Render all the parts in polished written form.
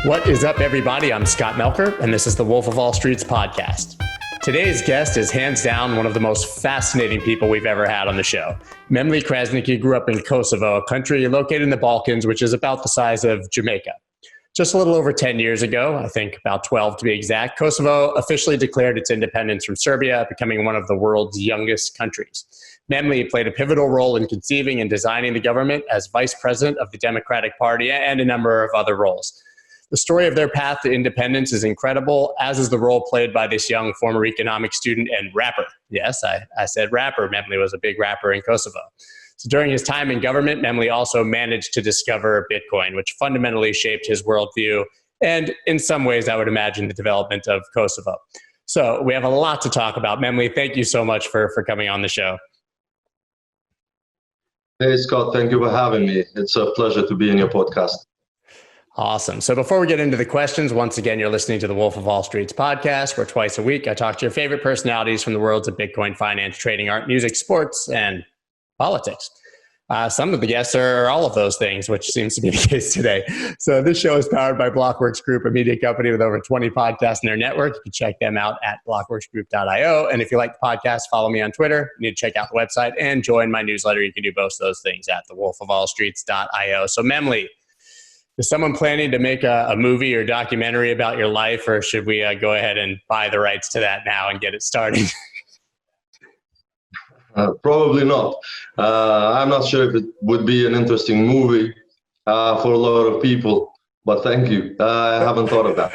What is up, everybody? I'm Scott Melker, and this is the Wolf of All Streets podcast. Today's guest is hands down one of the most fascinating people we've ever had on the show. Memli Krasniqi grew up in Kosovo, a country located in the Balkans, which is about the size of Jamaica. Just a little over 10 years ago, I think about 12 to be exact, Kosovo officially declared its independence from Serbia, becoming one of the world's youngest countries. Memli played a pivotal role in conceiving and designing the government as vice president of the Democratic Party and a number of other roles. The story of their path to independence is incredible, as is the role played by this young former economic student and rapper. Yes, I said rapper. Memli was a big rapper in Kosovo. So during his time in government, Memli also managed to discover Bitcoin, which fundamentally shaped his worldview and, in some ways, I would imagine, the development of Kosovo. So we have a lot to talk about. Memli, thank you so much for coming on the show. Hey, Scott, thank you for having me. It's a pleasure to be in your podcast. Awesome. So before we get into the questions, once again, you're listening to the Wolf of All Streets podcast, where twice a week I talk to your favorite personalities from the worlds of Bitcoin, finance, trading, art, music, sports, and politics. Some of the guests are all of those things, which seems to be the case today. So this show is powered by Blockworks Group, a media company with over 20 podcasts in their network. You can check them out at blockworksgroup.io. And if you like the podcast, follow me on Twitter. You need to check out the website and join my newsletter. You can do both of those things at thewolfofallstreets.io. So Memli, is someone planning to make a movie or documentary about your life, or should we go ahead and buy the rights to that now and get it started? Probably not. I'm not sure if it would be an interesting movie for a lot of people, but thank you. I haven't thought of that.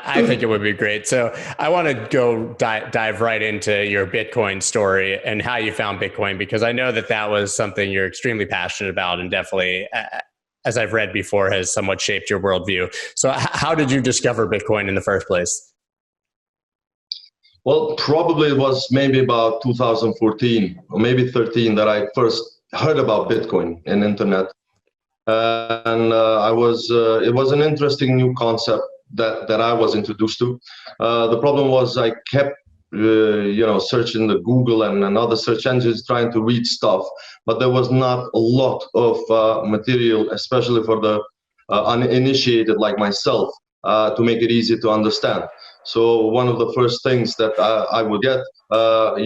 I think it would be great. So I want to go dive right into your Bitcoin story and how you found Bitcoin, because I know that was something you're extremely passionate about and definitely, as I've read before, has somewhat shaped your worldview. So how did you discover Bitcoin in the first place? Well, probably it was maybe about 2014 or maybe 13 that I first heard about Bitcoin and internet. And it was an interesting new concept that I was introduced to. The problem was I kept searching the Google and other search engines trying to read stuff, but there was not a lot of material, especially for the uninitiated like myself, to make it easy to understand. So one of the first things that I would get, were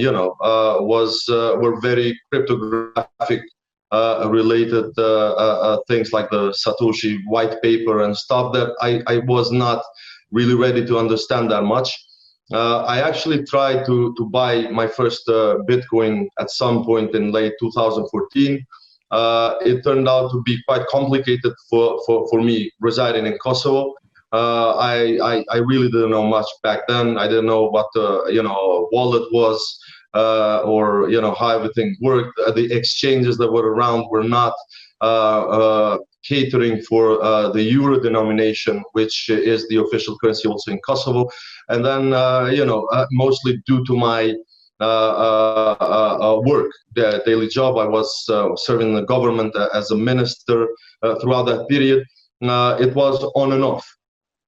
very cryptographic related things like the Satoshi white paper and stuff that I was not really ready to understand that much. I actually tried to buy my first Bitcoin at some point in late 2014. It turned out to be quite complicated for me residing in Kosovo. I really didn't know much back then. I didn't know what a wallet was or how everything worked. The exchanges that were around were not catering for the euro denomination, which is the official currency also in Kosovo. And then, mostly due to my work, the daily job, I was serving the government as a minister throughout that period. It was on and off.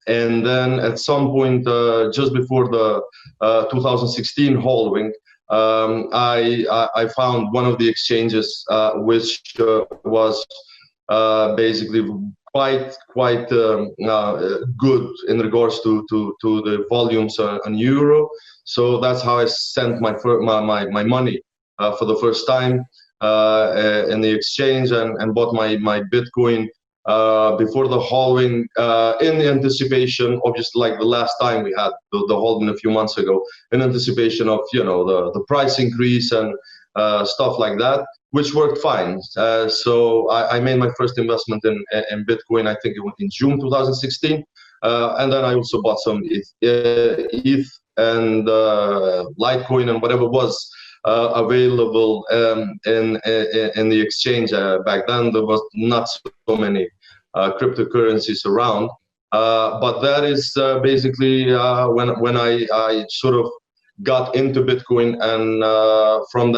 And then at some point, just before the 2016 halving, I found one of the exchanges which was basically quite good in regards to the volumes on euro. So that's how I sent my money for the first time in the exchange and bought my Bitcoin before the halving, in the anticipation, obviously, like the last time we had the halving a few months ago, in anticipation of the price increase and stuff like that, which worked fine. So I made my first investment in Bitcoin, I think it was in June 2016. And then I also bought some ETH and Litecoin and whatever was available in the exchange. Back then, there was not so many cryptocurrencies around. But that is basically when I sort of got into Bitcoin, and from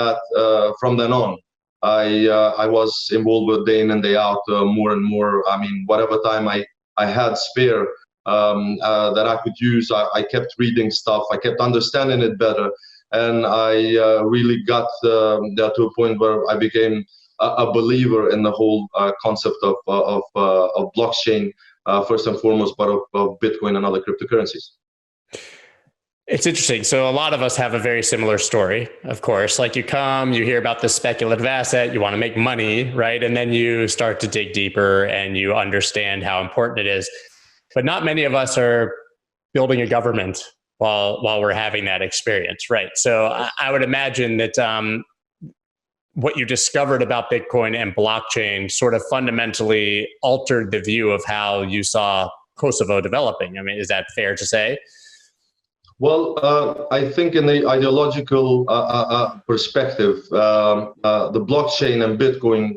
then on, I was involved with day in and day out more and more. I mean, whatever time I had spare that I could use, I kept reading stuff. I kept understanding it better, and I really got there to a point where I became a believer in the whole concept of blockchain first and foremost, but of Bitcoin and other cryptocurrencies. It's interesting. So a lot of us have a very similar story, of course. Like you hear about this speculative asset, you want to make money, right? And then you start to dig deeper and you understand how important it is. But not many of us are building a government while we're having that experience, right? So I would imagine that what you discovered about Bitcoin and blockchain sort of fundamentally altered the view of how you saw Kosovo developing. I mean, is that fair to say? Well, I think in the ideological perspective, the blockchain and Bitcoin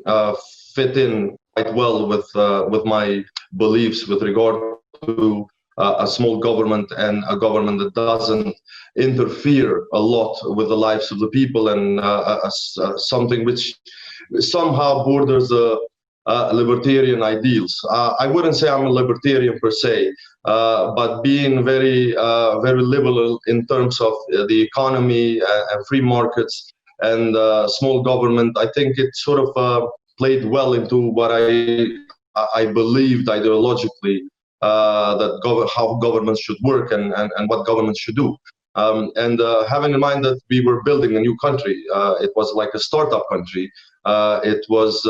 fit in quite well with my beliefs with regard to a small government and a government that doesn't interfere a lot with the lives of the people, and something which somehow borders libertarian ideals. I wouldn't say I'm a libertarian per se, but being very liberal in terms of the economy and free markets and small government, I think it sort of played well into what I believed ideologically, that how governments should work and what governments should do. Having in mind that we were building a new country, it was like a startup country. It was,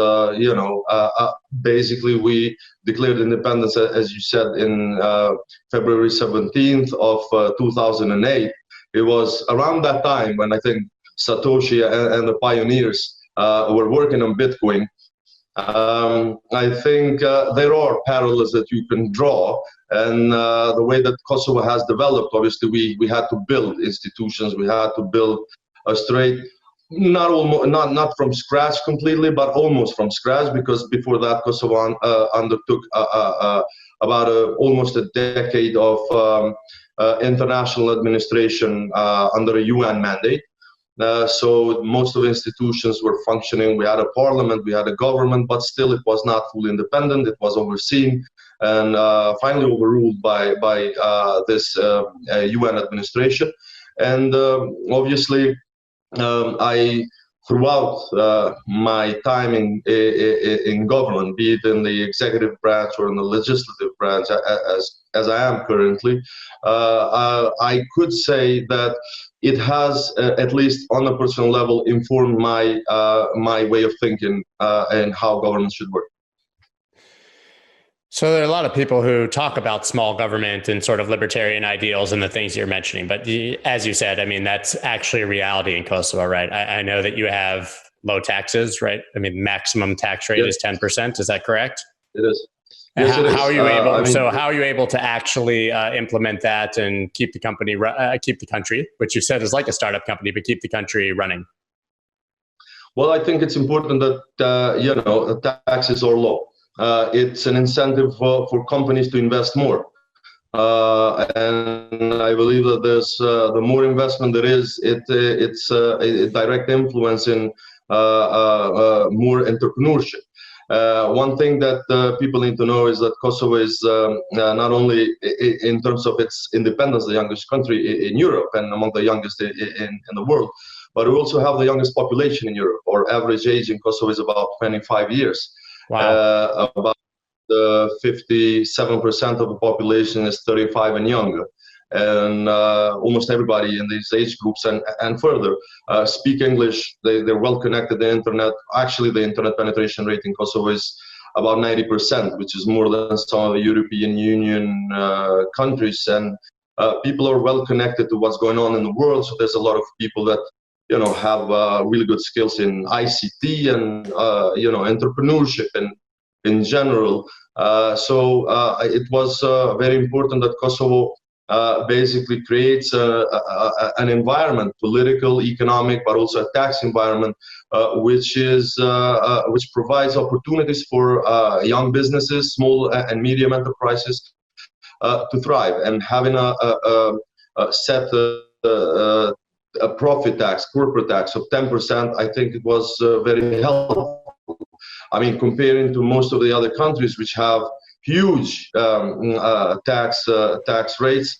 basically we declared independence, as you said, in February 17th of 2008. It was around that time when I think Satoshi and the pioneers were working on Bitcoin. I think there are parallels that you can draw, and the way that Kosovo has developed, obviously we had to build institutions, we had to build a straight, not from scratch completely, but almost from scratch, because before that Kosovo undertook about almost a decade of international administration under a UN mandate. So most of the institutions were functioning. We had a parliament, we had a government, but still it was not fully independent. It was overseen and finally overruled by this UN administration. And obviously, I, throughout my time in government, be it in the executive branch or in the legislative branch, as I am currently, I could say that it has, at least on a personal level, informed my way of thinking and how government should work. So there are a lot of people who talk about small government and sort of libertarian ideals and the things you're mentioning. But as you said, I mean, that's actually a reality in Kosovo, right? I know that you have low taxes, right? I mean, maximum tax rate is 10%. Is that correct? It is. Yes, it is. How are you able? So how are you able to actually implement that and keep the country, which you said is like a startup company, but keep the country running? Well, I think it's important that taxes are low. It's an incentive for companies to invest more. And I believe that there's the more investment there is, it's a direct influence in more entrepreneurship. One thing that people need to know is that Kosovo is not only in terms of its independence, the youngest country in Europe and among the youngest in the world, but we also have the youngest population in Europe. Our average age in Kosovo is about 25 years. Wow. About 57% of the population is 35 and younger. And almost everybody in these age groups and further speak English. They're well connected to the internet. Actually, the internet penetration rate in Kosovo is about 90%, which is more than some of the European Union countries. And people are well connected to what's going on in the world. So there's a lot of people that have really good skills in ICT and entrepreneurship and in general. So it was very important that Kosovo basically creates an environment, political, economic, but also a tax environment, which provides opportunities for young businesses, small and medium enterprises to thrive. And having a profit tax, corporate tax of 10%, I think it was very helpful. I mean, comparing to most of the other countries which have huge tax rates,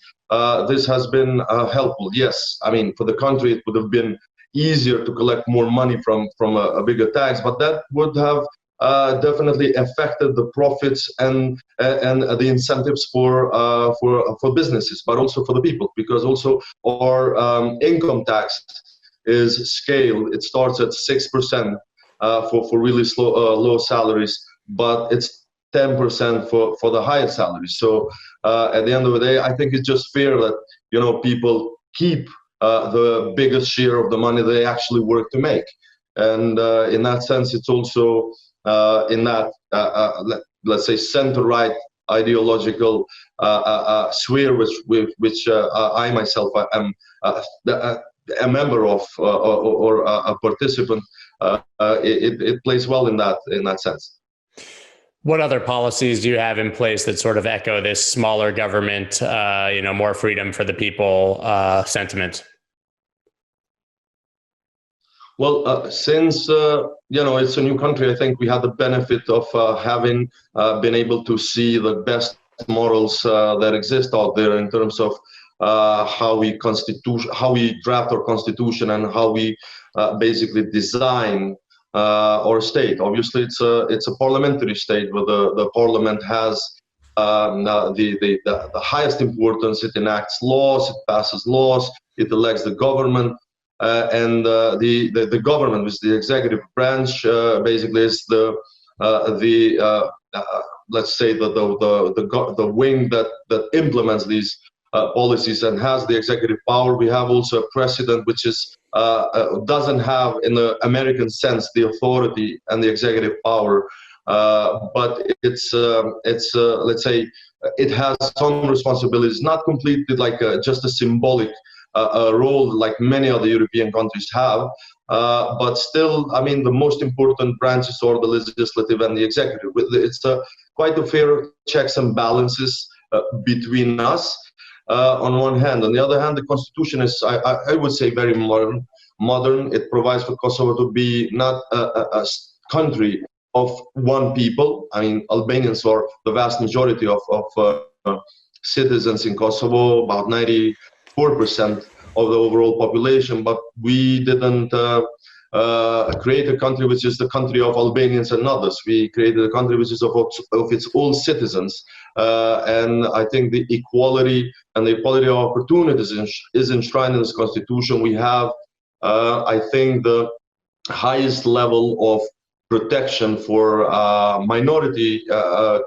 this has been helpful. Yes, I mean, for the country it would have been easier to collect more money from a bigger tax, but that would have definitely affected the profits and the incentives for businesses, but also for the people, because also our income tax is scaled. It starts at 6% for really low salaries, but it's 10% for the higher salaries. So at the end of the day, I think it's just fair that people keep the biggest share of the money they actually work to make. And in that sense, it's also in that let's say center-right ideological sphere, which I myself am a member of or a participant. It plays well in that sense. What other policies do you have in place that sort of echo this smaller government, more freedom for the people sentiment? Well, since it's a new country, I think we had the benefit of having been able to see the best models that exist out there in terms of how we draft our constitution and how we basically design our state. Obviously, it's a parliamentary state where the parliament has the highest importance. It enacts laws, it passes laws, it elects the government. And the government, which is the executive branch, basically is let's say the wing that implements these policies and has the executive power. We have also a president, which doesn't have, in the American sense, the authority and the executive power, but it's let's say it has some responsibilities, not completely like just a symbolic a role like many other European countries have, but still, I mean, the most important branches are the legislative and the executive. It's quite a fair checks and balances between us on one hand. On the other hand, the constitution is, I would say, very modern. It provides for Kosovo to be not a country of one people. I mean, Albanians are the vast majority of citizens in Kosovo, about 94% of the overall population, but we didn't create a country which is the country of Albanians and others. We created a country which is of its own citizens, and I think the equality and the equality of opportunities is enshrined in this constitution. We have, I think, the highest level of protection for minority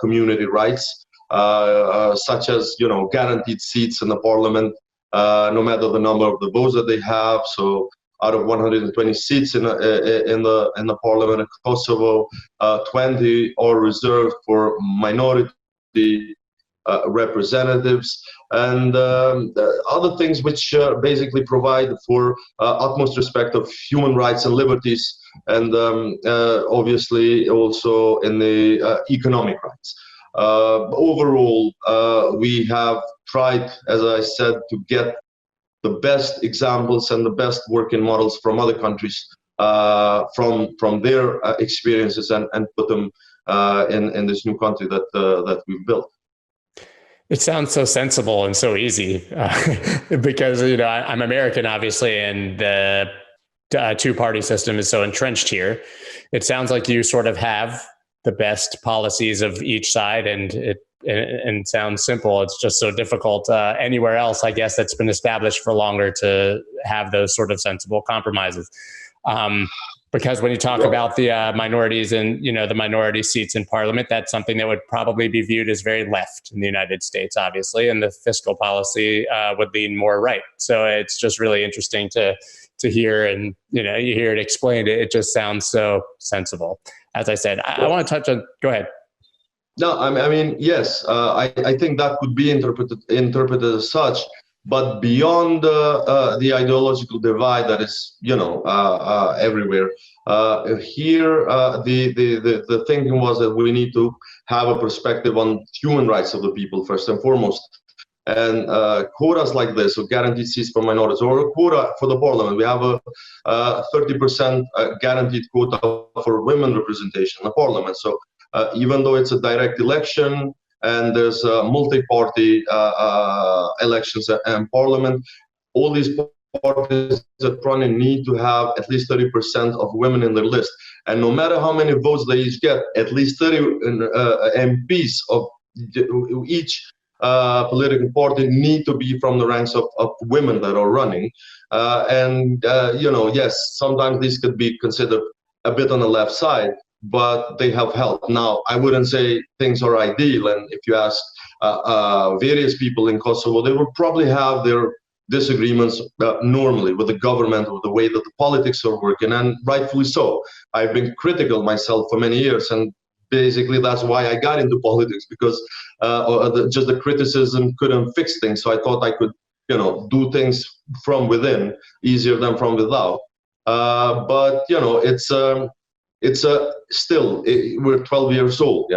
community rights, such as guaranteed seats in the parliament, no matter the number of the votes that they have. So out of 120 seats in the parliament of Kosovo, 20 are reserved for minority representatives, and other things which basically provide for utmost respect of human rights and liberties, and obviously also in the economic rights. Overall, we have tried, as I said, to get the best examples and the best working models from other countries, from their experiences, and put them in this new country that we've built. It sounds so sensible and so easy because I'm American, obviously, and the two-party system is so entrenched here. It sounds like you sort of have the best policies of each side, and it sounds simple. It's just so difficult anywhere else, I guess, that's been established for longer to have those sort of sensible compromises. Because when you talk about the minorities and the minority seats in parliament, that's something that would probably be viewed as very left in the United States, obviously, and the fiscal policy would lean more right. So it's just really interesting to hear, and you hear it explained. It just sounds so sensible. As I said, I want to touch on. Go ahead. No, I mean, yes, I think that could be interpreted as such. But beyond the ideological divide that is, everywhere, here the thinking was that we need to have a perspective on human rights of the people first and foremost. And quotas like this, so guaranteed seats for minorities, or a quota for the parliament. We have a 30% guaranteed quota for women representation in the parliament. So even though it's a direct election, and there's multi-party elections and parliament, all these parties that run need to have at least 30% of women in their list. And no matter how many votes they each get, at least 30 MPs of each political party need to be from the ranks of women that are running. Yes, sometimes these could be considered a bit on the left side, but they have helped. Now, I wouldn't say things are ideal, and if you ask various people in Kosovo, they will probably have their disagreements normally with the government or the way that the politics are working, and rightfully so. I've been critical myself for many years, and basically that's why I got into politics, because just the criticism couldn't fix things. So I thought I could, do things from within easier than from without. But we're 12 years old,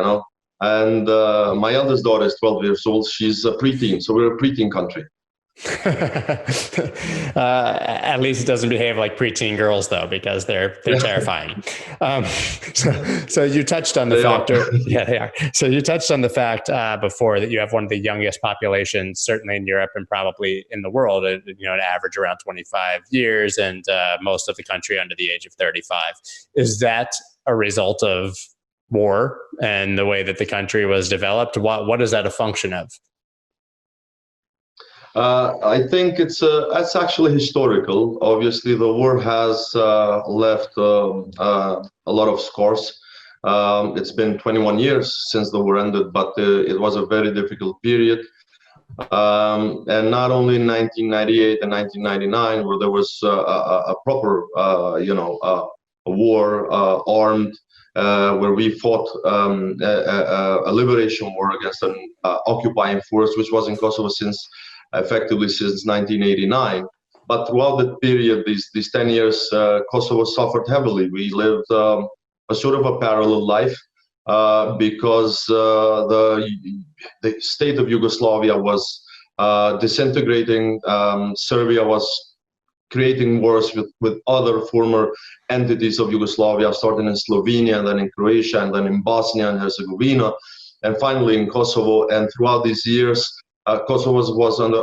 and my eldest daughter is 12 years old. She's a preteen, so we're a preteen country. At least it doesn't behave like preteen girls, though, because they're terrifying. So you touched on the factor. Yeah, they are. So you touched on the fact before that you have one of the youngest populations, certainly in Europe and probably in the world. An average around 25 years, and most of the country under the age of 35. Is that a result of war and the way that the country was developed? What is that a function of? I think it's actually historical. Obviously, the war has left a lot of scars. It's been 21 years since the war ended, but it was a very difficult period. And not only in 1998 and 1999, where there was a proper, a war, armed, where we fought a liberation war against an occupying force, which was in Kosovo effectively since 1989. But throughout that period, these 10 years, Kosovo suffered heavily. We lived a sort of a parallel life because the state of Yugoslavia was disintegrating. Serbia was creating wars with other former entities of Yugoslavia, starting in Slovenia, and then in Croatia, and then in Bosnia and Herzegovina, and finally in Kosovo. And throughout these years, Kosovo was under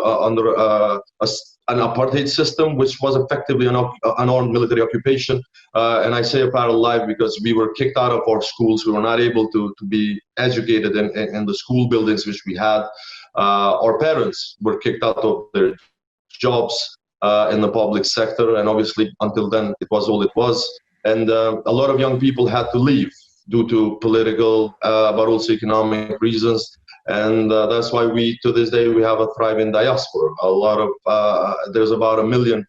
an apartheid system, which was effectively an armed military occupation. And I say a parallel life because we were kicked out of our schools. We were not able to be educated in the school buildings which we had. Our parents were kicked out of their jobs in the public sector. And obviously, until then, it was all it was. And a lot of young people had to leave due to political, but also economic reasons. And that's why to this day, we have a thriving diaspora. There's about 1 million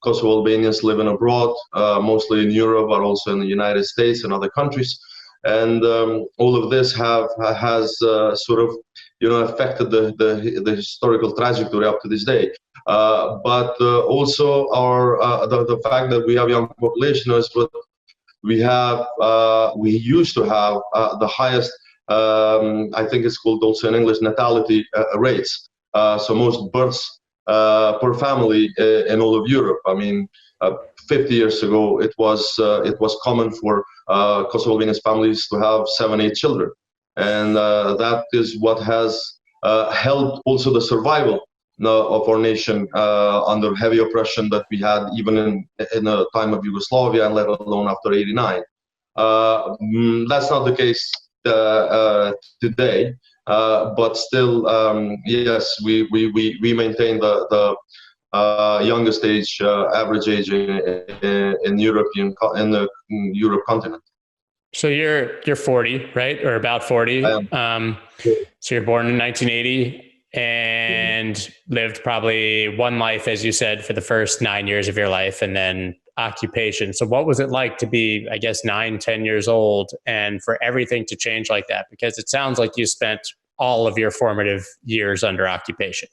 Kosovo Albanians living abroad, mostly in Europe, but also in the United States and other countries. And all of this has sort of, affected the historical trajectory up to this day. But also the fact that we have young population is what we have. We used to have the highest, I think it's called also in English, natality rates. So most births per family in all of Europe. I mean, 50 years ago, it was common for Kosovo Albanian families to have 7-8 children, and that is what has helped also the survival of our nation under heavy oppression that we had even in the time of Yugoslavia, and let alone after '89. That's not the case today, but still, yes, we maintain the youngest age, average age in the Europe continent. So you're 40, right, or about 40? So you're born in 1980 and lived probably one life, as you said, for the first 9 years of your life, and then occupation. So what was it like to be, I guess, 9-10 years old and for everything to change like that? Because it sounds like you spent all of your formative years under occupation.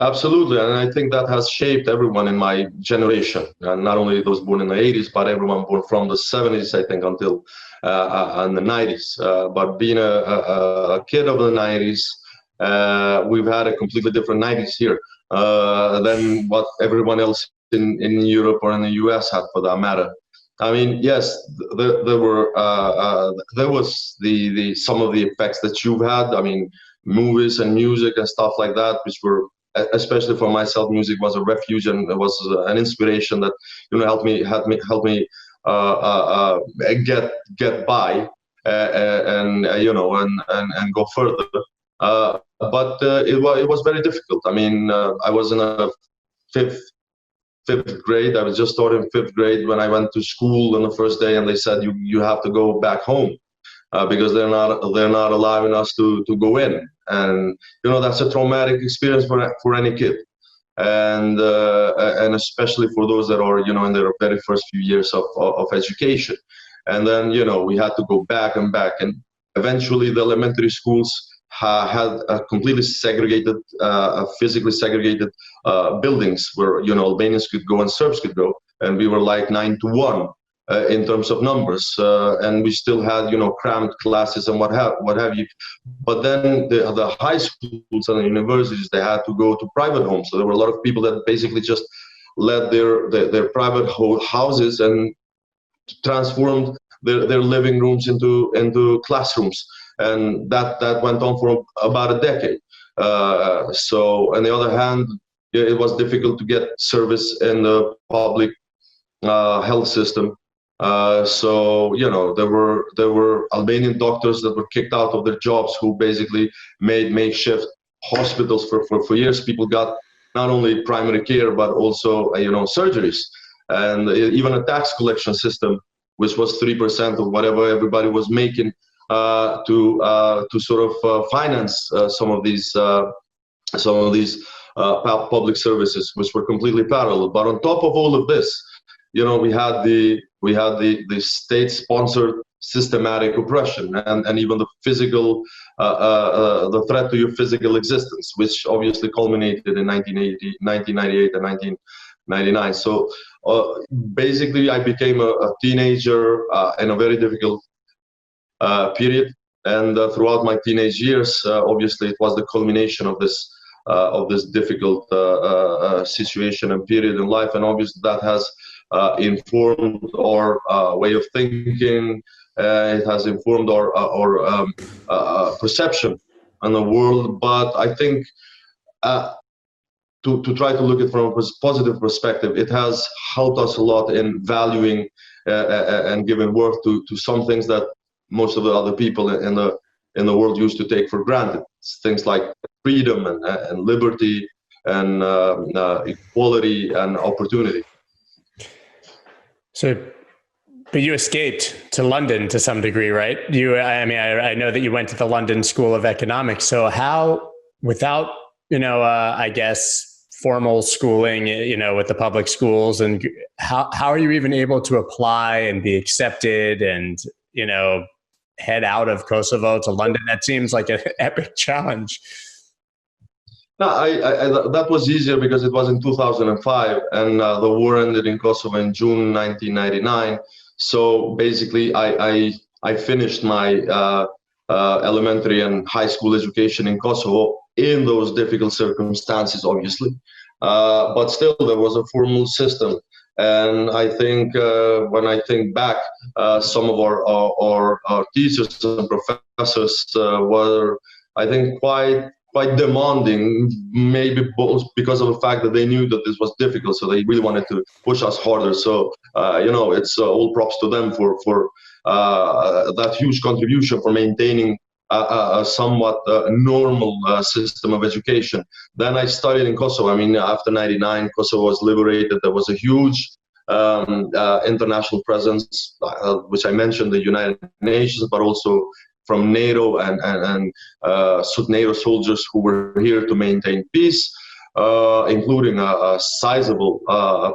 Absolutely, and I think that has shaped everyone in my generation, and not only those born in the 80s, but everyone born from the 70s, I think, until and the 90s. But being a kid of the 90s, we've had a completely different 90s here than what everyone else in Europe or in the US had, for that matter. I mean, yes, there was some of the effects that you've had. I mean, movies and music and stuff like that, which were especially for myself, music was a refuge, and it was an inspiration that helped me get by, and go further. But it was very difficult. I mean, I was in a fifth grade. I was just starting fifth grade when I went to school on the first day, and they said you have to go back home because they're not allowing us to go in. And that's a traumatic experience for any kid, and especially for those that are in their very first few years of education. And then we had to go back and back, and eventually the elementary schools had a completely segregated, physically segregated buildings where Albanians could go and Serbs could go, and we were like 9-1 in terms of numbers, and we still had cramped classes and what have you. But then the high schools and the universities, they had to go to private homes. So there were a lot of people that basically just let their private houses and transformed their living rooms into classrooms. And that went on for about a decade. So on the other hand, it was difficult to get service in the public health system. So there were Albanian doctors that were kicked out of their jobs, who basically made makeshift hospitals for years. People got not only primary care but also surgeries, and even a tax collection system, which was 3% of whatever everybody was making, to sort of finance some of these public services, which were completely parallel. But on top of all of this, we had the state-sponsored systematic oppression, and even the physical, the threat to your physical existence, which obviously culminated in 1998 and 1999. So basically, I became a teenager in a very difficult period, and throughout my teenage years, obviously, it was the culmination of this difficult situation and period in life, and obviously that has informed our way of thinking. It has informed our perception on the world. But I think to try to look at it from a positive perspective, it has helped us a lot in valuing and giving worth to some things that most of the other people in the world used to take for granted. Things like freedom and liberty and equality and opportunity. So, but you escaped to London to some degree, right? I know that you went to the London School of Economics. So how, without, I guess, formal schooling, with the public schools, and how are you even able to apply and be accepted and, head out of Kosovo to London? That seems like an epic challenge. No, that was easier because it was in 2005, and the war ended in Kosovo in June 1999. So basically, I finished my elementary and high school education in Kosovo in those difficult circumstances, obviously. But still, there was a formal system. And I think when I think back, some of our teachers and professors were, I think, quite demanding, maybe both because of the fact that they knew that this was difficult, so they really wanted to push us harder. So it's all props to them for that huge contribution for maintaining a somewhat normal system of education. Then I studied in Kosovo. I mean, after '99, Kosovo was liberated. There was a huge international presence, which I mentioned, the United Nations, but also from NATO and NATO soldiers who were here to maintain peace, including a sizable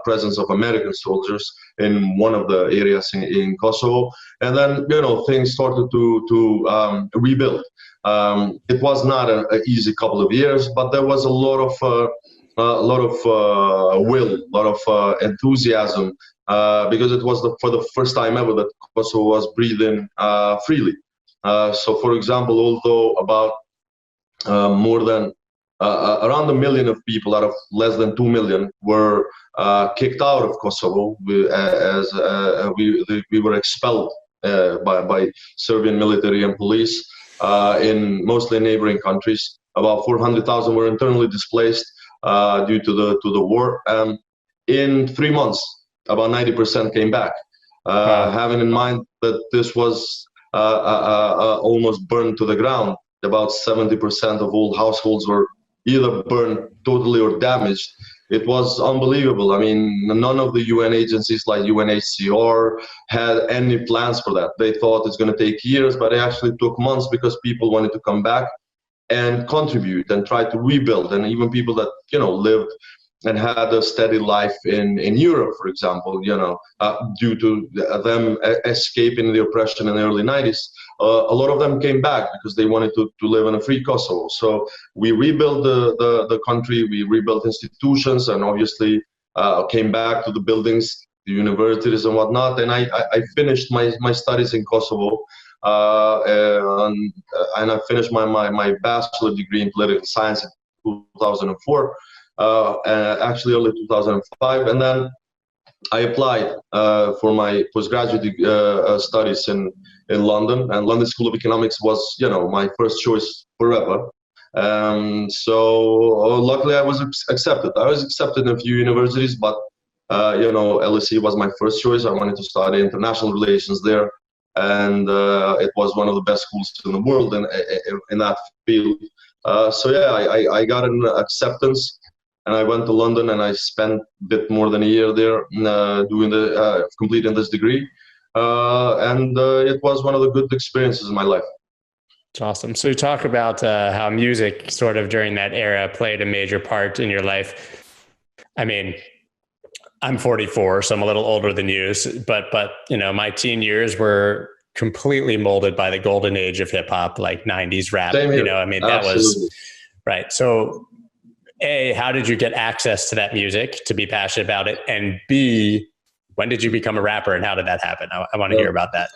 presence of American soldiers in one of the areas in Kosovo. And then, things started to rebuild. It was not an easy couple of years, but there was a lot of will, a lot of enthusiasm, because it was for the first time ever that Kosovo was breathing freely. So, for example, although about more than around 1 million of people out of less than 2 million were kicked out of Kosovo, we were expelled by Serbian military and police in mostly neighboring countries. About 400,000 were internally displaced. due to the war. In 3 months, about 90% came back. Having in mind that this was almost burned to the ground. About 70% of all households were either burned totally or damaged. It was unbelievable. I mean, none of the UN agencies like UNHCR had any plans for that. They thought it's going to take years, but it actually took months because people wanted to come back and contribute and try to rebuild. And even people that, lived and had a steady life in Europe, for example, due to them escaping the oppression in the early 90s, a lot of them came back because they wanted to live in a free Kosovo. So we rebuilt the country, we rebuilt institutions, and obviously came back to the buildings, the universities and whatnot. And I finished my studies in Kosovo, and I finished my bachelor degree in political science in 2004. Actually early 2005, and then I applied for my postgraduate studies in London, and London School of Economics was, my first choice forever. So luckily I was accepted. I was accepted in a few universities, but LSE was my first choice. I wanted to study international relations there, and it was one of the best schools in the world in that field. So yeah, I got an acceptance. And I went to London, and I spent a bit more than a year there completing this degree. And it was one of the good experiences in my life. It's awesome. So you talk about how music sort of during that era played a major part in your life. I mean, I'm 44, so I'm a little older than you, but my teen years were completely molded by the golden age of hip hop, like 90s rap. Same here. That Absolutely. was right. So A, how did you get access to that music to be passionate about it? And B, when did you become a rapper, and how did that happen? I want to hear about that.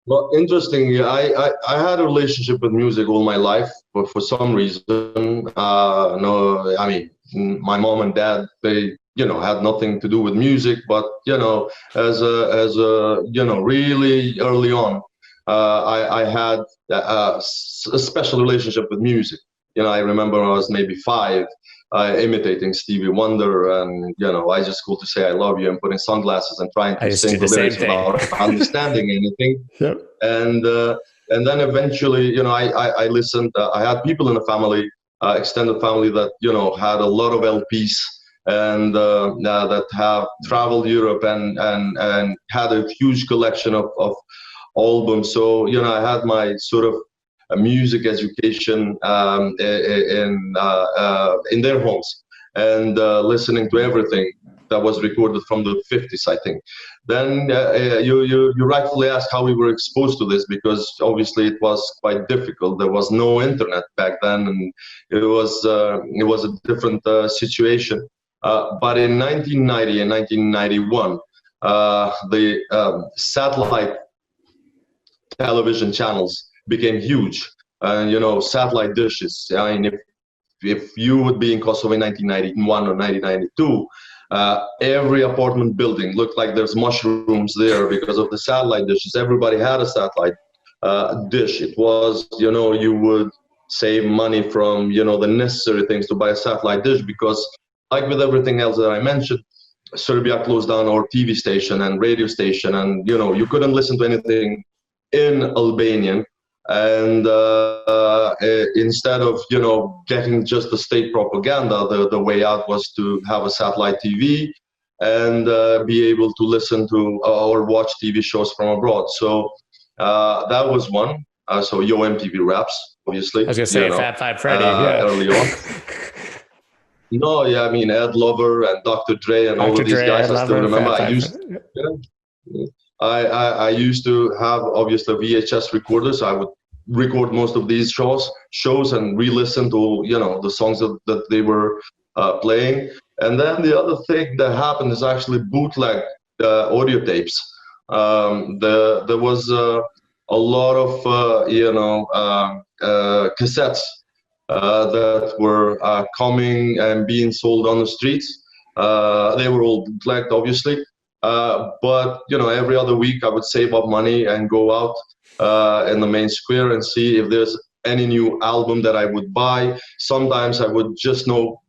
Well, interestingly, I had a relationship with music all my life, but for some reason, my mom and dad, they had nothing to do with music, but as a really early on, I had a special relationship with music. I remember I was maybe 5, imitating Stevie Wonder, and I just cool to say I love you and putting sunglasses and trying to sing the lyrics without understanding anything. Yep. And then eventually, I listened. I had people in the family, extended family, that had a lot of LPs and that have traveled Europe and had a huge collection of albums. So I had my sort of a music education in their homes, and listening to everything that was recorded from the 50s, I think. Then you rightfully asked how we were exposed to this, because obviously it was quite difficult. There was no internet back then, and it was a different situation. But in 1990 and 1991, the satellite television channels became huge, and satellite dishes. I mean, if you would be in Kosovo in 1991 or 1992, every apartment building looked like there's mushrooms there because of the satellite dishes. Everybody had a satellite dish. It was, you would save money from, the necessary things to buy a satellite dish, because like with everything else that I mentioned, Serbia closed down our TV station and radio station, and, you couldn't listen to anything in Albanian. And instead of getting just the state propaganda, the way out was to have a satellite TV and be able to listen to or watch TV shows from abroad. So that was one. So Yo MTV Raps, obviously. I was gonna say Fat Five Freddy. Early on. No, yeah, I mean Ed Lover and Dr. Dre and all of these guys. I still remember. I used to have obviously VHS recorders. I would record most of these shows and re-listen to the songs that they were playing. And then the other thing that happened is actually bootleg audio tapes. There was a lot of cassettes that were coming and being sold on the streets. They were all bootlegged, obviously. But every other week I would save up money and go out in the main square and see if there's any new album that I would buy. Sometimes I would just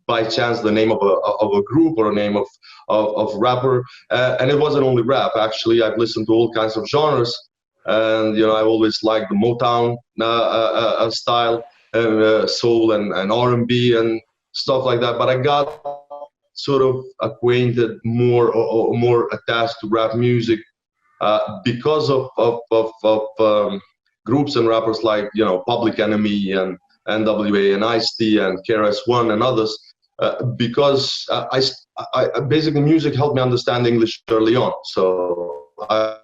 by chance the name of a group or a name of rapper. And it wasn't only rap. Actually, I've listened to all kinds of genres, and I always liked the Motown style, soul and R&B and stuff like that. But I got sort of acquainted more or more attached to rap music because of groups and rappers like Public Enemy and NWA and Ice-T and KRS-One and others, because I basically music helped me understand English early on. So I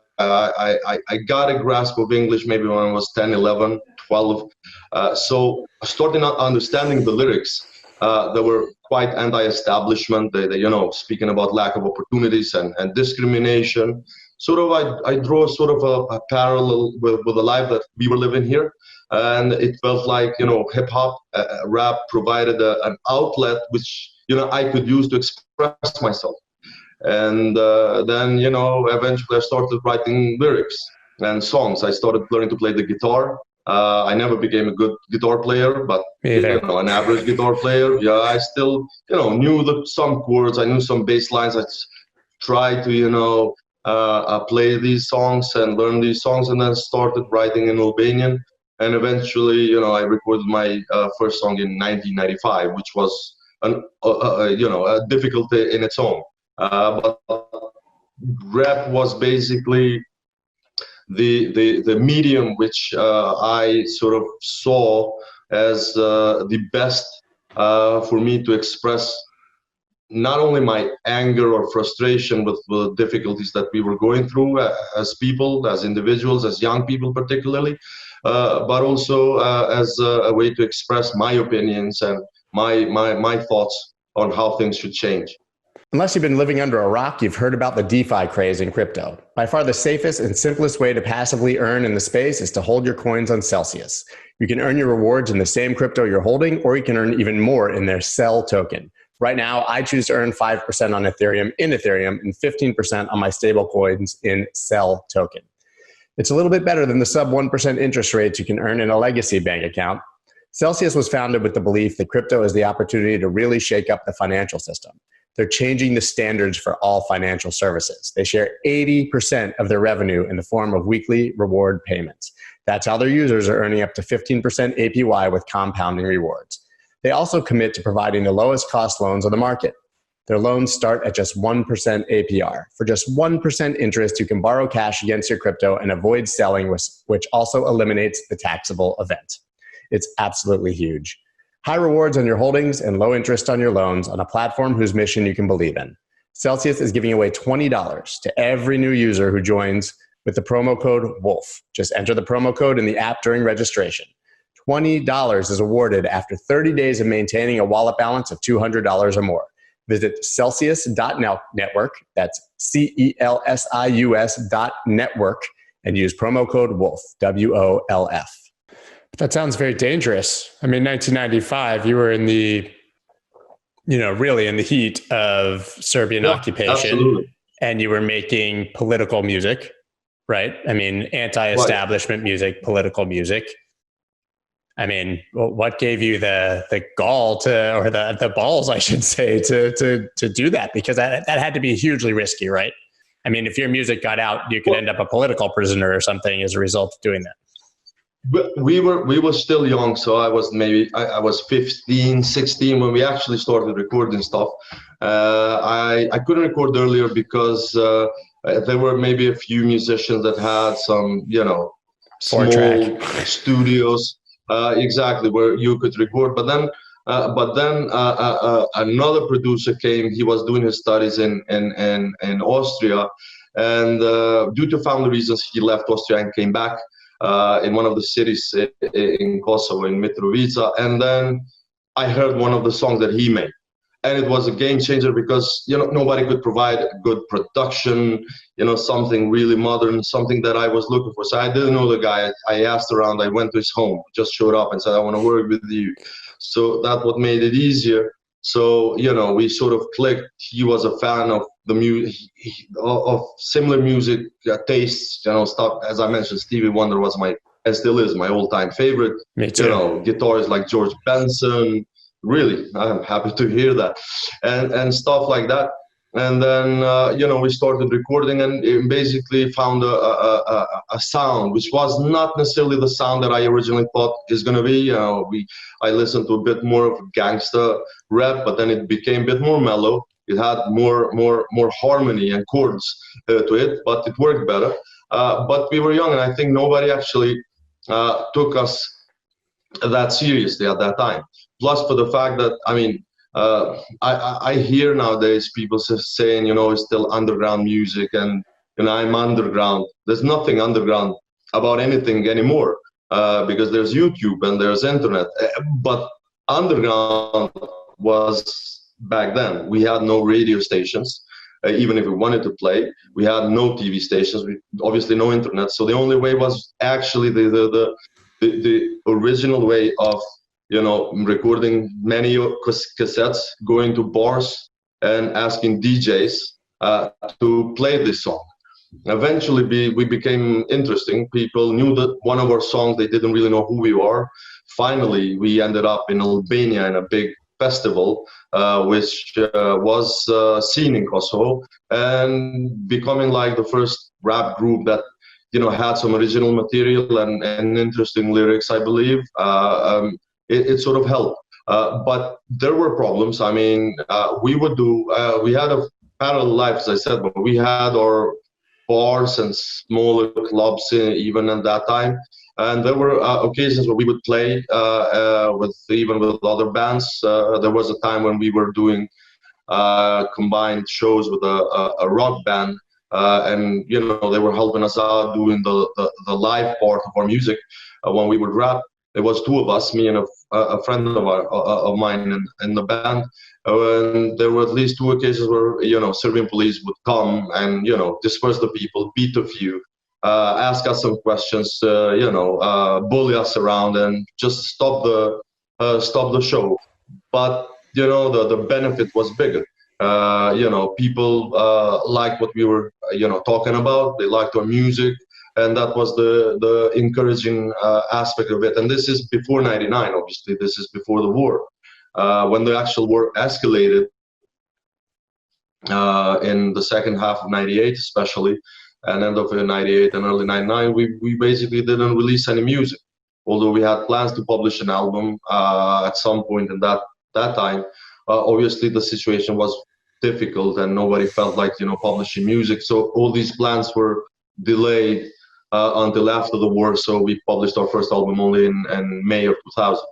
got a grasp of English maybe when I was 10, 11, 12. So starting understanding the lyrics that were quite anti-establishment, they speaking about lack of opportunities and discrimination. Sort of, I draw sort of a parallel with the life that we were living here. And it felt like, hip hop, rap provided an outlet which, I could use to express myself. And then, eventually I started writing lyrics and songs. I started learning to play the guitar. I never became a good guitar player, but an average guitar player. Yeah, I still, knew some chords. I knew some bass lines. I tried to, play these songs and learn these songs, and then started writing in Albanian. And eventually, I recorded my first song in 1995, which was a difficulty in its own. But rap was basically the medium which I sort of saw as the best for me to express not only my anger or frustration with the difficulties that we were going through as people, as individuals, as young people particularly, but also as a way to express my opinions and my thoughts on how things should change. Unless you've been living under a rock, you've heard about the DeFi craze in crypto. By far the safest and simplest way to passively earn in the space is to hold your coins on Celsius. You can earn your rewards in the same crypto you're holding, or you can earn even more in their Cell token. Right now, I choose to earn 5% on Ethereum in Ethereum and 15% on my stable coins in Cell token. It's a little bit better than the sub 1% interest rates you can earn in a legacy bank account. Celsius was founded with the belief that crypto is the opportunity to really shake up the financial system. They're changing the standards for all financial services. They share 80% of their revenue in the form of weekly reward payments. That's how their users are earning up to 15% APY with compounding rewards. They also commit to providing the lowest cost loans on the market. Their loans start at just 1% APR. For just 1% interest, you can borrow cash against your crypto and avoid selling, which also eliminates the taxable event. It's absolutely huge. High rewards on your holdings and low interest on your loans on a platform whose mission you can believe in. Celsius is giving away $20 to every new user who joins with the promo code WOLF. Just enter the promo code in the app during registration. $20 is awarded after 30 days of maintaining a wallet balance of $200 or more. Visit Celsius.network, that's CELSIUS.network, and use promo code WOLF, WOLF. That sounds very dangerous. I mean, 1995, you were in the, really in the heat of Serbian occupation. Absolutely. And you were making political music, right? I mean, anti-establishment music, political music. I mean, what gave you the gall or the balls, I should say, to do that? Because that had to be hugely risky, right? I mean, if your music got out, you could end up a political prisoner or something as a result of doing that. But we were still young, so I was 15, 16 when we actually started recording stuff. I couldn't record earlier because there were maybe a few musicians that had some, small studios. Exactly, where you could record, but then another producer came. He was doing his studies in Austria, and due to family reasons, he left Austria and came back in one of the cities in Kosovo, in Mitrovica. And then I heard one of the songs that he made, and it was a game changer because nobody could provide good production, something really modern, something that I was looking for. So I didn't know the guy. I asked around. I went to his home, just showed up and said, I want to work with you. So that's what made it easier. So we sort of clicked. He was a fan of the music, of similar music tastes, stuff. As I mentioned, Stevie Wonder was and still is my all-time favorite. Me too. Guitarists like George Benson, really, I'm happy to hear that, and stuff like that. And then we started recording, and it basically found a sound which was not necessarily the sound that I originally thought is going to be. I listened to a bit more of gangsta rap, but then it became a bit more mellow. It had more harmony and chords to it, but it worked better. But we were young, and I think nobody actually took us that seriously at that time. Plus, for the fact that, I mean, I hear nowadays people saying, it's still underground music, and I'm underground. There's nothing underground about anything anymore, because there's YouTube and there's internet. But underground was back then. We had no radio stations. Even if we wanted to play, we had no TV stations. Obviously no internet. So the only way was actually the original way of recording many cassettes, going to bars and asking DJs to play this song. Eventually we became interesting. People knew that one of our songs, they didn't really know who we are. Finally, we ended up in Albania in a big festival, which was seen in Kosovo, and becoming like the first rap group that had some original material and interesting lyrics, I believe. It sort of helped, but there were problems. I mean, we had a parallel life, as I said, but we had our bars and smaller clubs even at that time. And there were occasions where we would play even with other bands. There was a time when we were doing combined shows with a rock band, and they were helping us out doing the live part of our music when we would rap. There was two of us, me and a friend of mine in the band. And there were at least two occasions where Serbian police would come and disperse the people, beat a few, ask us some questions, bully us around, and just stop the show. But the benefit was bigger. People liked what we were talking about. They liked our music, and that was the encouraging aspect of it. And this is before '99, obviously. This is before the war. When the actual war escalated in the second half of '98, especially, and end of '98 and early '99, we basically didn't release any music. Although we had plans to publish an album at some point in that time. Obviously, the situation was difficult, and nobody felt like publishing music. So all these plans were delayed until after the war. So we published our first album only in May of 2000.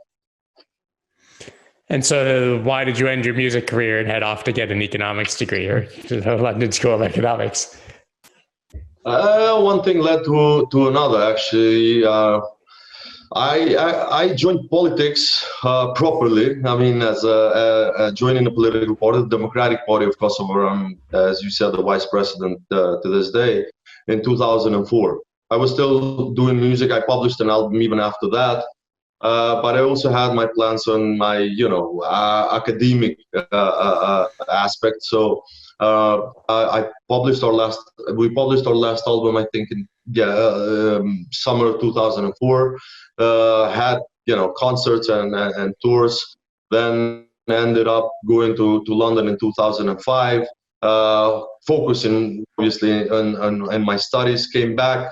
And so why did you end your music career and head off to get an economics degree or to the London School of Economics? One thing led to another, actually. I joined politics properly. I mean, as joining a political party, the Democratic Party of Kosovo. I'm, as you said, the vice president to this day, in 2004. I was still doing music. I published an album even after that. But I also had my plans on my, academic aspect. So we published our last album, I think, in summer of 2004. Had concerts and tours. Then ended up going to London in 2005. Focusing obviously on my studies. Came back,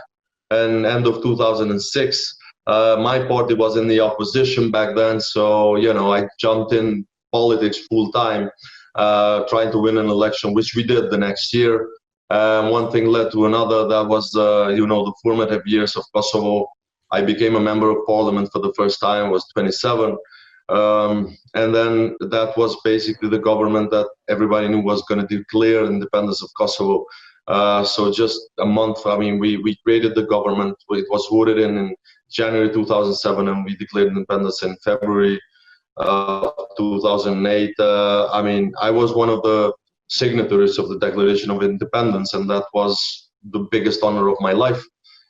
and end of 2006. My party was in the opposition back then, so I jumped in politics full time, trying to win an election, which we did the next year. One thing led to another. That was the formative years of Kosovo. I became a member of parliament for the first time. I was 27, and then that was basically the government that everybody knew was going to declare independence of Kosovo. So just a month. I mean, we created the government. It was voted in January 2007, and we declared independence in February 2008. I mean, I was one of the signatories of the Declaration of Independence, and that was the biggest honor of my life.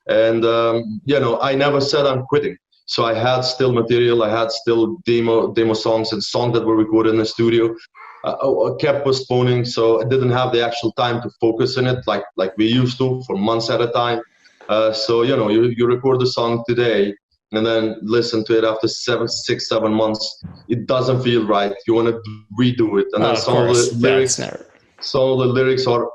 And I never said I'm quitting. So I had still material. I had still demo songs and songs that were recorded in the studio. I kept postponing, so I didn't have the actual time to focus on it like we used to for months at a time. So you record a song today, and then listen to it after 7 months, it doesn't feel right. You want to redo it, and then some of the lyrics are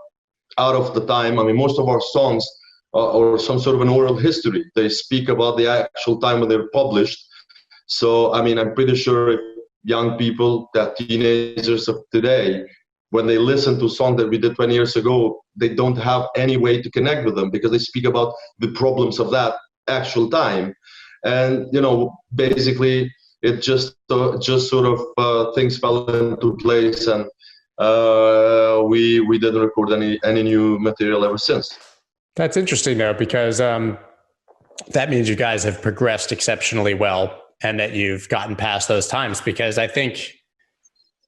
out of the time. I mean, most of our songs or some sort of an oral history. They speak about the actual time when they were published. So, I mean, I'm pretty sure if young people, that teenagers of today, when they listen to a song that we did 20 years ago, they don't have any way to connect with them because they speak about the problems of that actual time. And, you know, basically it just sort of things fell into place, and we didn't record any new material ever since. That's interesting though, because that means you guys have progressed exceptionally well and that you've gotten past those times, because I think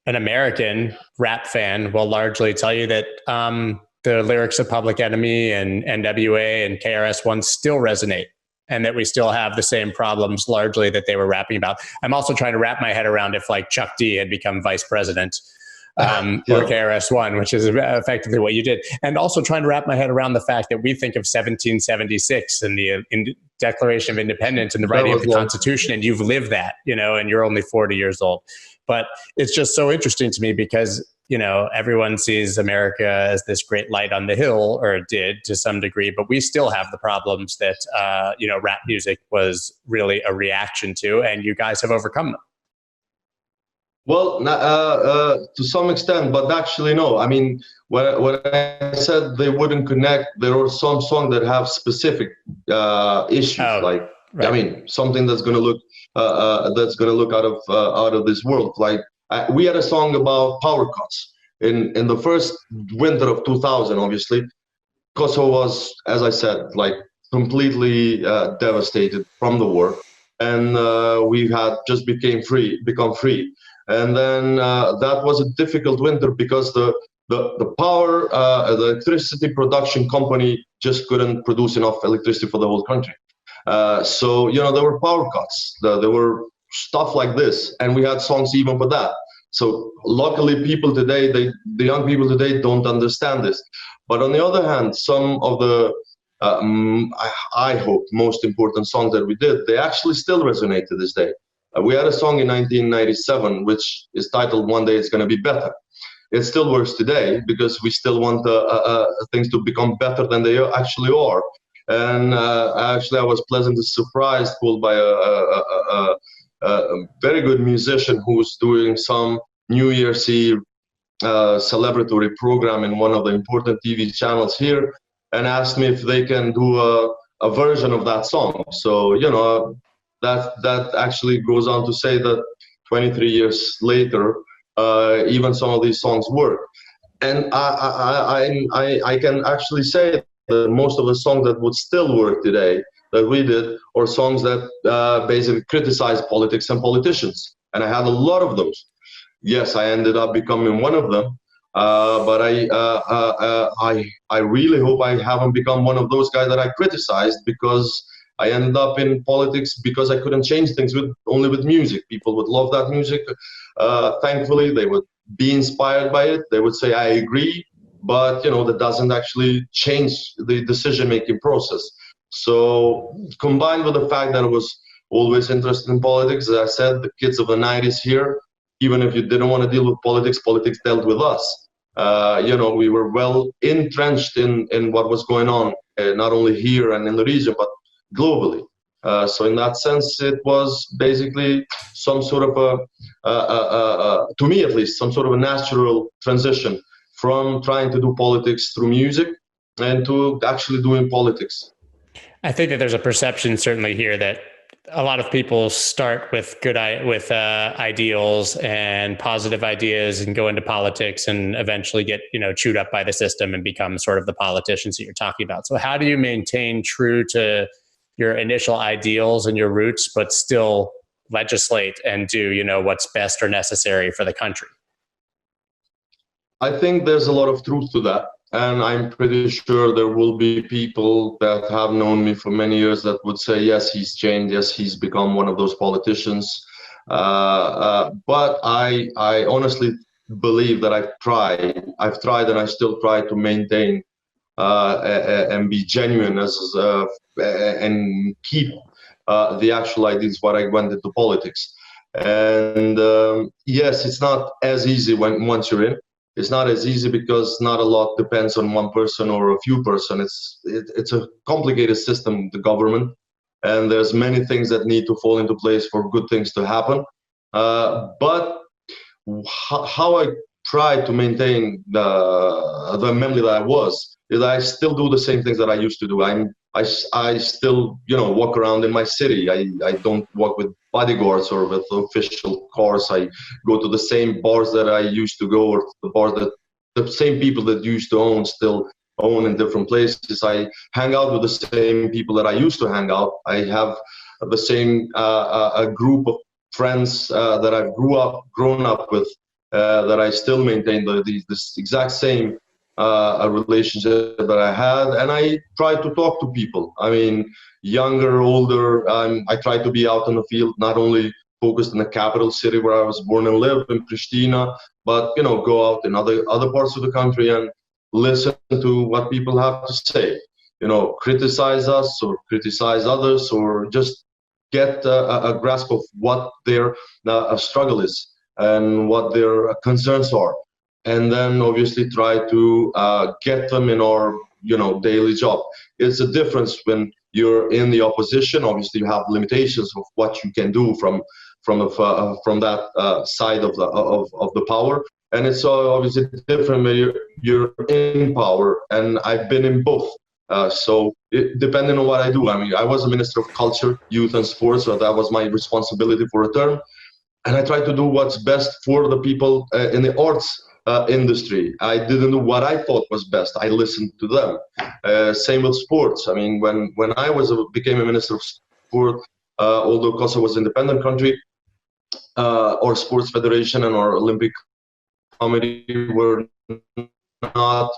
an American rap fan will largely tell you that the lyrics of Public Enemy and NWA and KRS-One still resonate, and that we still have the same problems largely that they were rapping about. I'm also trying to wrap my head around if like Chuck D had become vice president or KRS-One, which is effectively what you did. And also trying to wrap my head around the fact that we think of 1776 and the Declaration of Independence and the writing of the Constitution, and you've lived that, you know, and you're only 40 years old. But it's just so interesting to me because, you know, everyone sees America as this great light on the hill, or it did to some degree, but we still have the problems that, you know, rap music was really a reaction to, and you guys have overcome them. Well, to some extent, but actually, no. I mean, when I said they wouldn't connect, there are some songs that have specific issues, right. I mean, something that's going to look out of this world. Like we had a song about power cuts in the first winter of 2000. Obviously, Kosovo was, as I said, like completely devastated from the war, and we had just become free. And then that was a difficult winter because the power, the electricity production company just couldn't produce enough electricity for the whole country. So, you know, there were power cuts, there were stuff like this, and we had songs even for that. So luckily people today, the young people today don't understand this. But on the other hand, some of the, I hope, most important songs that we did, they actually still resonate to this day. We had a song in 1997, which is titled One Day It's Gonna Be Better. It still works today because we still want things to become better than they actually are. And actually, I was pleasantly surprised, pulled by a very good musician who's doing some New Year's Eve celebratory program in one of the important TV channels here, and asked me if they can do a version of that song. So, you know, that actually goes on to say that 23 years later, even some of these songs work. And I can actually say that most of the songs that would still work today that we did are songs that basically criticize politics and politicians. And I had a lot of those. Yes, I ended up becoming one of them. But I really hope I haven't become one of those guys that I criticized, because I ended up in politics because I couldn't change things only with music. People would love that music. Thankfully, they would be inspired by it. They would say, I agree, but you know, that doesn't actually change the decision-making process. So combined with the fact that I was always interested in politics, as I said, the kids of the 90s here, even if you didn't want to deal with politics, politics dealt with us. You know, we were well entrenched in what was going on, not only here and in the region, but globally. So in that sense, it was basically some sort of to me at least, some sort of a natural transition from trying to do politics through music and to actually doing politics. I think that there's a perception certainly here that a lot of people start with ideals and positive ideas and go into politics and eventually get, you know, chewed up by the system and become sort of the politicians that you're talking about. So how do you maintain true to your initial ideals and your roots, but still legislate and do, you know, what's best or necessary for the country? I think there's a lot of truth to that. And I'm pretty sure there will be people that have known me for many years that would say, yes, he's changed. Yes, he's become one of those politicians. But I honestly believe that I've tried and I still try to maintain and be genuine and keep the actual ideas why I went into politics. And yes, it's not as easy once you're in. It's not as easy because not a lot depends on one person or a few person. It's a complicated system, the government, and there's many things that need to fall into place for good things to happen. But how I try to maintain the memory that I was is I still do the same things that I used to do. I still, walk around in my city. I don't walk with bodyguards or with official cars. I go to the same bars that I used to go, or the bars that the same people that used to own still own in different places. I hang out with the same people that I used to hang out. I have the same a group of friends that I've grown up with, that I still maintain this exact same a relationship that I had, and I try to talk to people. I mean, younger, older. I try to be out in the field, not only focused in the capital city where I was born and live in Pristina, but go out in other parts of the country and listen to what people have to say. Criticize us or criticize others, or just get a grasp of what their struggle is and what their concerns are. And then obviously try to get them in our daily job. It's a difference when you're in the opposition. Obviously you have limitations of what you can do from that side of the power, and it's obviously different when you're in power. And I've been in both, so depending on what I do. I mean, I was a Minister of Culture, Youth and Sports, so that was my responsibility for a term, and I tried to do what's best for the people in the arts industry. I didn't do what I thought was best. I listened to them. Same with sports. I mean, when I became a Minister of Sport, although Kosovo was an independent country, our sports federation and our Olympic committee were not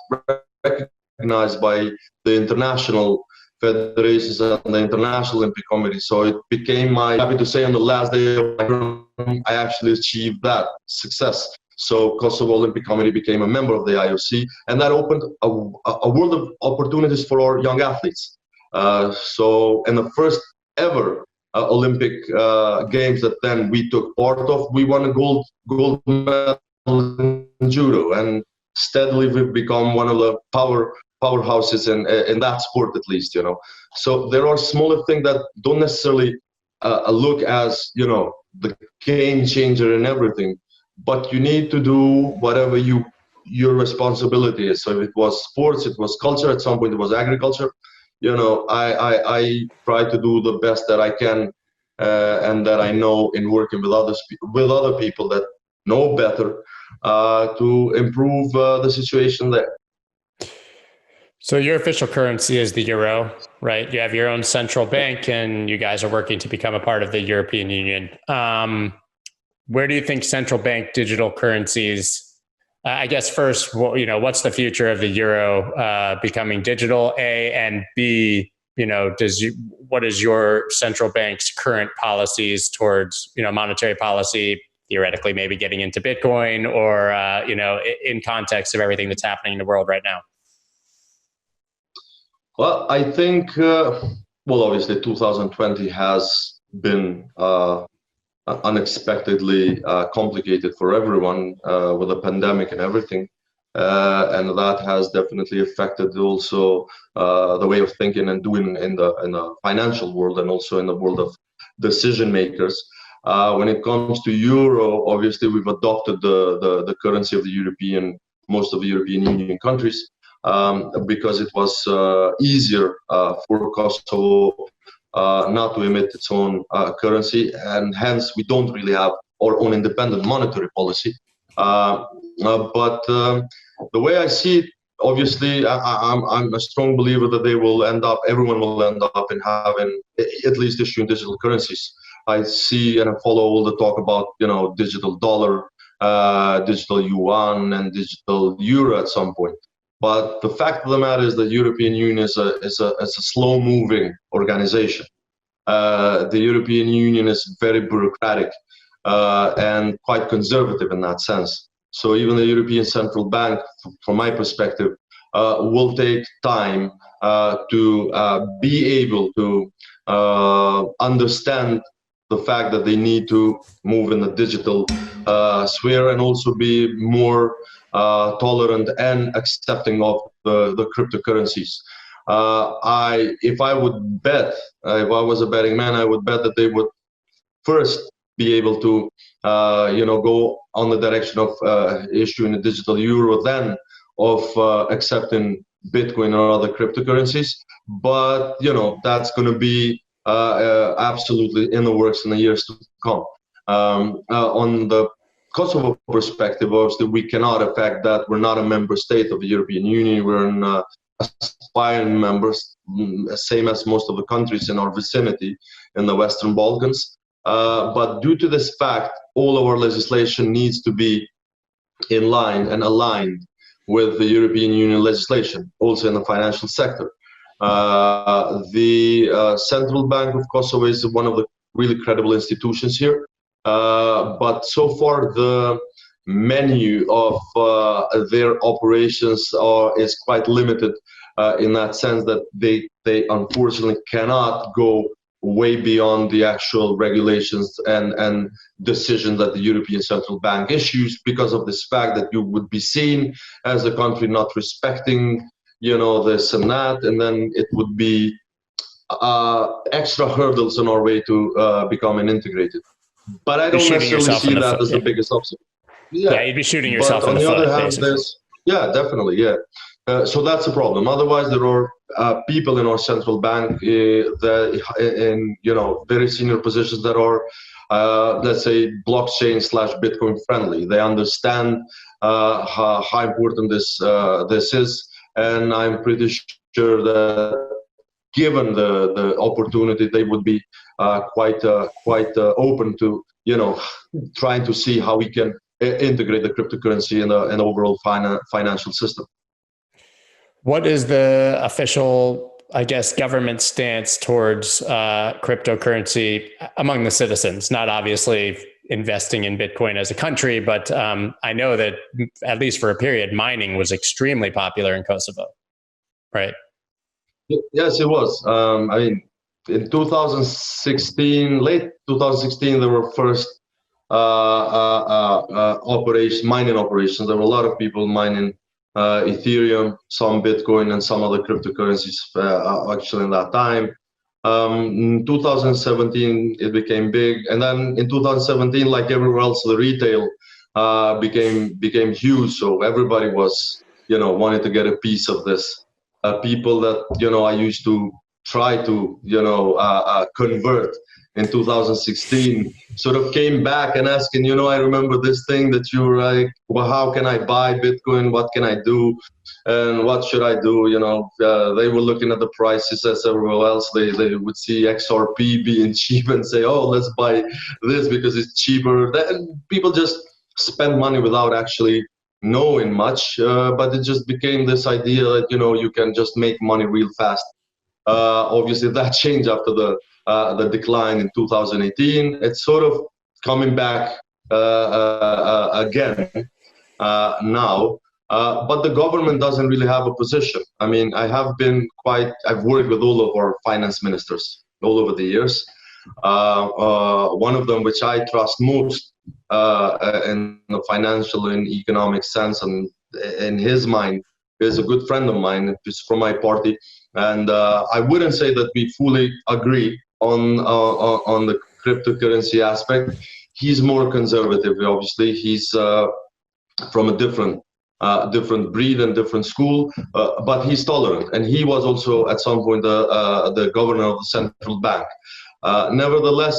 recognized by the international federations and the International Olympic Committee. So it became happy to say, on the last day of my term, I actually achieved that success. So Kosovo Olympic Committee became a member of the IOC, and that opened a world of opportunities for our young athletes. So in the first ever Olympic Games that then we took part of, we won a gold medal in judo, and steadily we've become one of the powerhouses in that sport, at least. So there are smaller things that don't necessarily look as the game changer in everything, but you need to do whatever your responsibility is. So if it was sports, it was culture, at some point it was agriculture. I try to do the best that I can, and that I know in working with other people that know better, to improve the situation there. So your official currency is the euro, right? You have your own central bank, and you guys are working to become a part of the European Union. Where do you think central bank digital currencies, I guess first, what's the future of the euro becoming digital, A, and B, what is your central bank's current policies towards, monetary policy, theoretically maybe getting into Bitcoin, or, in context of everything that's happening in the world right now? Well, I think, obviously 2020 has been unexpectedly complicated for everyone with the pandemic and everything. And that has definitely affected also the way of thinking and doing in the financial world, and also in the world of decision makers. When it comes to euro, obviously we've adopted the currency of most of the European Union countries, because it was easier for Kosovo not to emit its own currency, and hence we don't really have our own independent monetary policy. But the way I see it, obviously, I'm a strong believer that everyone will end up in having at least issuing digital currencies. I see and I follow all the talk about digital dollar, digital yuan, and digital euro at some point. But the fact of the matter is that the European Union is a slow-moving organization. The European Union is very bureaucratic and quite conservative in that sense. So even the European Central Bank, from my perspective, will take time to be able to understand the fact that they need to move in the digital sphere and also be more tolerant and accepting of the cryptocurrencies. If I would bet, if I was a betting man, I would bet that they would first be able to, go on the direction of issuing a digital euro, then of accepting Bitcoin or other cryptocurrencies. But that's going to be absolutely in the works in the years to come. On the Kosovo perspective, obviously, we cannot affect that. We're not a member state of the European Union. We're an aspiring members, same as most of the countries in our vicinity in the Western Balkans. But due to this fact, all of our legislation needs to be in line and aligned with the European Union legislation, also in the financial sector. The Central Bank of Kosovo is one of the really credible institutions here. But so far, the menu of their operations is quite limited in that sense that they unfortunately cannot go way beyond the actual regulations and decisions that the European Central Bank issues, because of this fact that you would be seen as a country not respecting, this and that, and then it would be extra hurdles on our way to becoming integrated. But I don't necessarily see that as the biggest obstacle. Yeah, you'd be shooting yourself in the foot. On the other hand, definitely, yeah. So that's a problem. Otherwise, there are people in our central bank that in very senior positions that are, let's say, blockchain/Bitcoin friendly. They understand how important this is, and I'm pretty sure that given the opportunity, they would be quite open to trying to see how we can integrate the cryptocurrency in the overall financial system. What is the official, government stance towards cryptocurrency among the citizens? Not obviously investing in Bitcoin as a country, but I know that at least for a period, mining was extremely popular in Kosovo, right? Yes, it was. In 2016, late 2016, there were first mining operations. There were a lot of people mining Ethereum, some Bitcoin, and some other cryptocurrencies actually in that time. In 2017, it became big. And then in 2017, like everywhere else, the retail became huge. So everybody was, wanted to get a piece of this. People that, I used to try to, convert in 2016 sort of came back and asking, I remember this thing that you were like, well, how can I buy Bitcoin? What can I do? And what should I do? They were looking at the prices as everywhere else. They would see XRP being cheap and say, oh, let's buy this because it's cheaper. Then people just spend money without actually knowing much, but it just became this idea that, you can just make money real fast. Obviously, that changed after the decline in 2018. It's sort of coming back again now, but the government doesn't really have a position. I've worked with all of our finance ministers all over the years. One of them, which I trust most in the financial and economic sense, and in his mind, is a good friend of mine. It's from my party. And I wouldn't say that we fully agree on the cryptocurrency aspect. He's more conservative, obviously. He's from a different breed and different school, but he's tolerant. And he was also at some point the governor of the central bank. Nevertheless,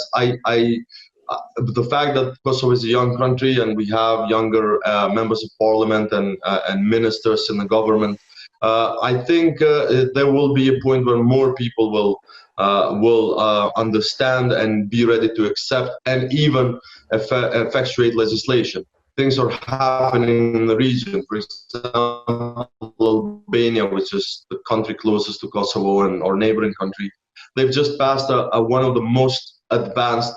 the fact that Kosovo is a young country and we have younger members of parliament and ministers in the government, I think there will be a point where more people will understand and be ready to accept and even effectuate legislation. Things are happening in the region. For example, Albania, which is the country closest to Kosovo and our neighboring country, they've just passed one of the most advanced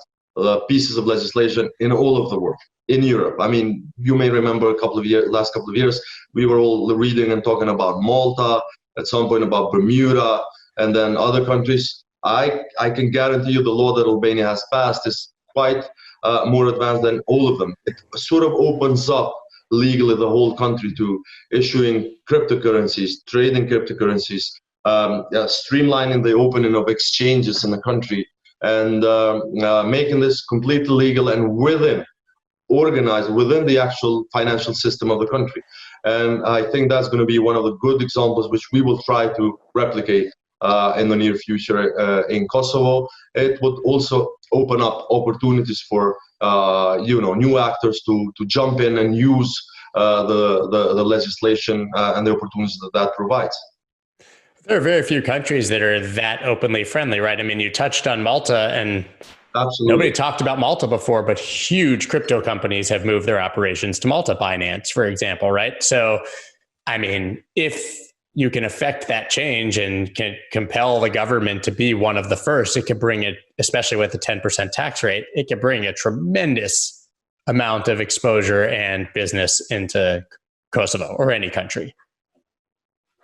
pieces of legislation in all of the world, in Europe. I mean, you may remember last couple of years, we were all reading and talking about Malta, at some point about Bermuda, and then other countries. I can guarantee you the law that Albania has passed is quite more advanced than all of them. It sort of opens up legally the whole country to issuing cryptocurrencies, trading cryptocurrencies, streamlining the opening of exchanges in the country, and making this completely legal and organized within the actual financial system of the country. And I think that's going to be one of the good examples which we will try to replicate in the near future in Kosovo. It would also open up opportunities for new actors to jump in and use the legislation and the opportunities that provides. There are very few countries that are that openly friendly, right? I mean, you touched on Malta, and Absolutely. Nobody talked about Malta before, but huge crypto companies have moved their operations to Malta. Binance, for example, right? So, I mean, if you can affect that change and can compel the government to be one of the first, it could bring it, especially with the 10% tax rate, it could bring a tremendous amount of exposure and business into Kosovo or any country.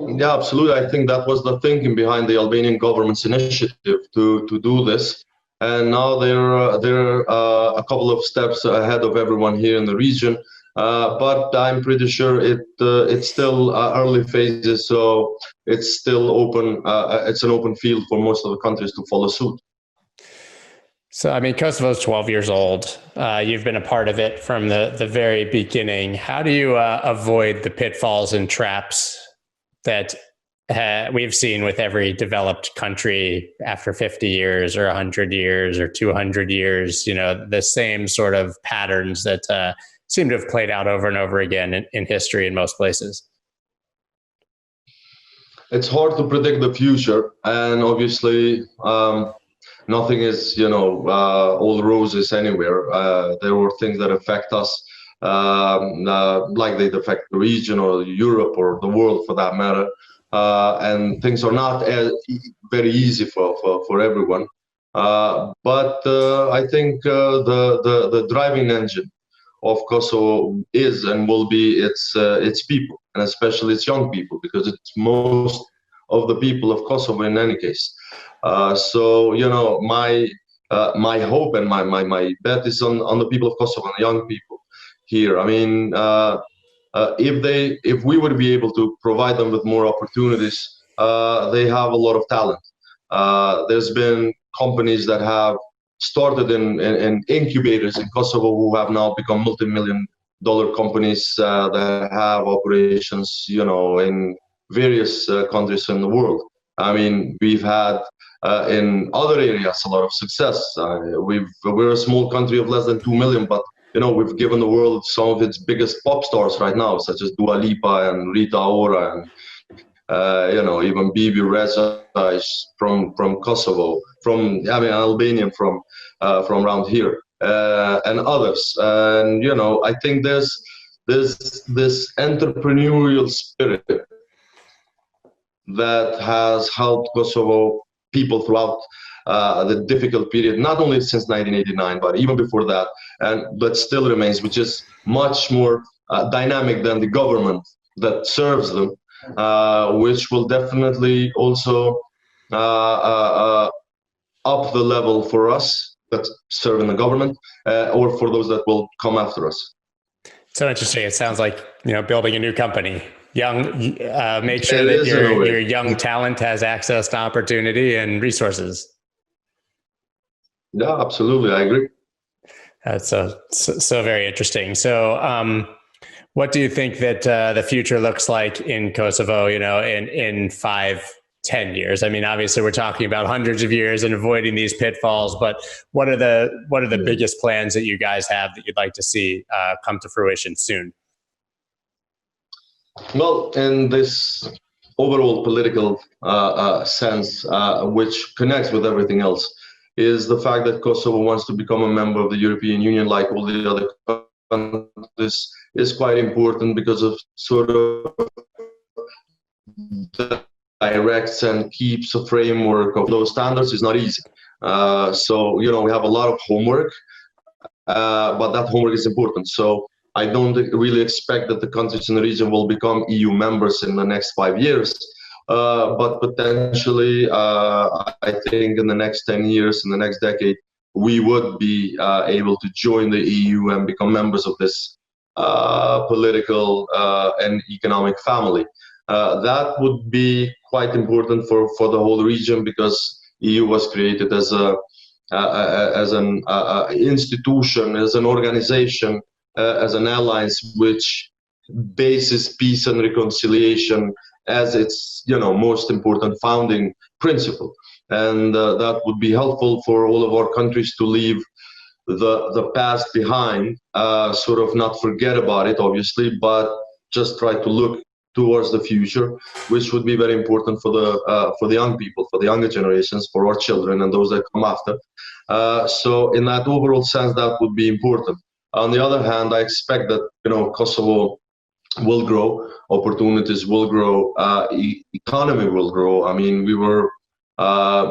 Yeah, absolutely. I think that was the thinking behind the Albanian government's initiative to do this. And now they're a couple of steps ahead of everyone here in the region. But I'm pretty sure it's still early phases, so it's still open. It's an open field for most of the countries to follow suit. So, I mean, Kosovo's 12 years old. You've been a part of it from the very beginning. How do you avoid the pitfalls and traps that we've seen with every developed country after 50 years or 100 years or 200 years, the same sort of patterns that seem to have played out over and over again in history in most places? It's hard to predict the future, and obviously nothing is, all roses anywhere. There were things that affect us, like they affect the region or Europe or the world for that matter. And things are not very easy for everyone. But I think the driving engine of Kosovo is and will be its people, and especially its young people, because it's most of the people of Kosovo in any case. So my hope and my bet is on the people of Kosovo and the young people here. I mean, if we would be able to provide them with more opportunities, they have a lot of talent. There's been companies that have started in incubators in Kosovo who have now become multi-million-dollar companies that have operations, in various countries in the world. I mean, we've had in other areas a lot of success. We're a small country of less than 2 million, but we've given the world some of its biggest pop stars right now, such as Dua Lipa and Rita Ora, and even Bibi Reza from Kosovo, Albanian from around here, and others. And I think there's this entrepreneurial spirit that has helped Kosovo people throughout the difficult period, not only since 1989, but even before that, but still remains, which is much more dynamic than the government that serves them, which will definitely also up the level for us that serve in the government, or for those that will come after us. So interesting. It sounds like, building a new company. Make sure that your young talent has access to opportunity and resources. Yeah, absolutely. I agree. That's so very interesting. So, what do you think that the future looks like in Kosovo, in 5-10 years? I mean, obviously we're talking about hundreds of years and avoiding these pitfalls, but what are the biggest plans that you guys have that you'd like to see come to fruition soon? Well, in this overall political sense, which connects with everything else, is the fact that Kosovo wants to become a member of the European Union like all the other countries is quite important, because of sort of directs and keeps a framework of those standards is not easy. So, we have a lot of homework, but that homework is important. So I don't really expect that the countries in the region will become EU members in the next 5 years. But potentially, I think in the next 10 years, in the next decade, we would be able to join the EU and become members of this political and economic family. That would be quite important for the whole region, because EU was created as an institution, as an organization, as an alliance which bases peace and reconciliation as its most important founding principle. And that would be helpful for all of our countries to leave the past behind, sort of not forget about it, obviously, but just try to look towards the future, which would be very important for the young people, for the younger generations, for our children and those that come after. So in that overall sense, that would be important. On the other hand, I expect that Kosovo will grow, opportunities will grow, economy will grow. I mean, we were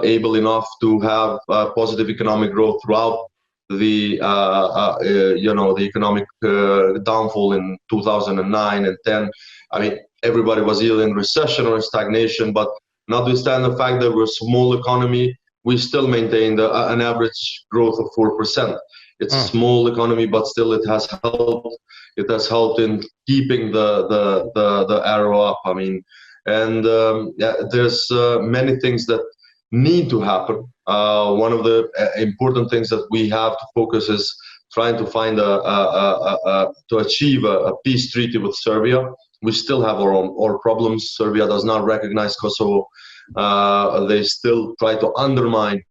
able enough to have positive economic growth throughout the the economic downfall in 2009 and 10. I mean, everybody was either in recession or in stagnation, but notwithstanding the fact that we're a small economy, we still maintained an average growth of 4%. It's a small economy, but still it has helped. It has helped in keeping the arrow up. I mean, and there's many things that need to happen. One of the important things that we have to focus is trying to find to achieve a peace treaty with Serbia. We still have our problems. Serbia does not recognize Kosovo. They still try to undermine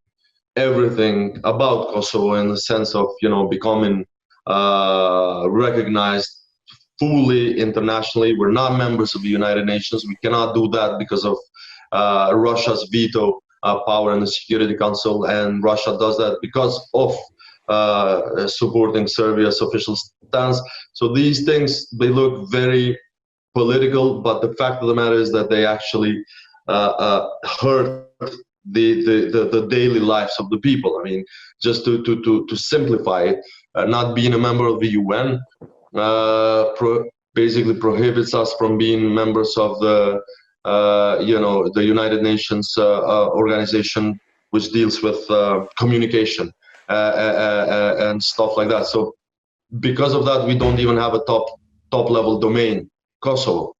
everything about Kosovo in the sense of becoming recognized fully internationally. We're not members of the United Nations. We cannot do that because of Russia's veto power in the Security Council, and Russia does that because of supporting Serbia's official stance. So these things, they look very political, but the fact of the matter is that they actually hurt the daily lives of the people. I mean, just to simplify it, not being a member of the UN basically prohibits us from being members of the the United Nations organization, which deals with communication and stuff like that. So because of that, we don't even have a top level domain, Kosovo,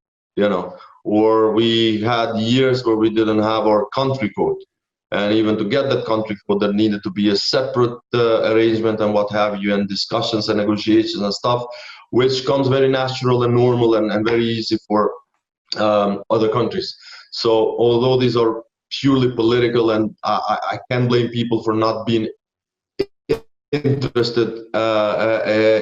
or we had years where we didn't have our country code. And even to get that country code, there needed to be a separate arrangement and what have you, and discussions and negotiations and stuff, which comes very natural and normal and very easy for other countries. So although these are purely political, and I can't blame people for not being interested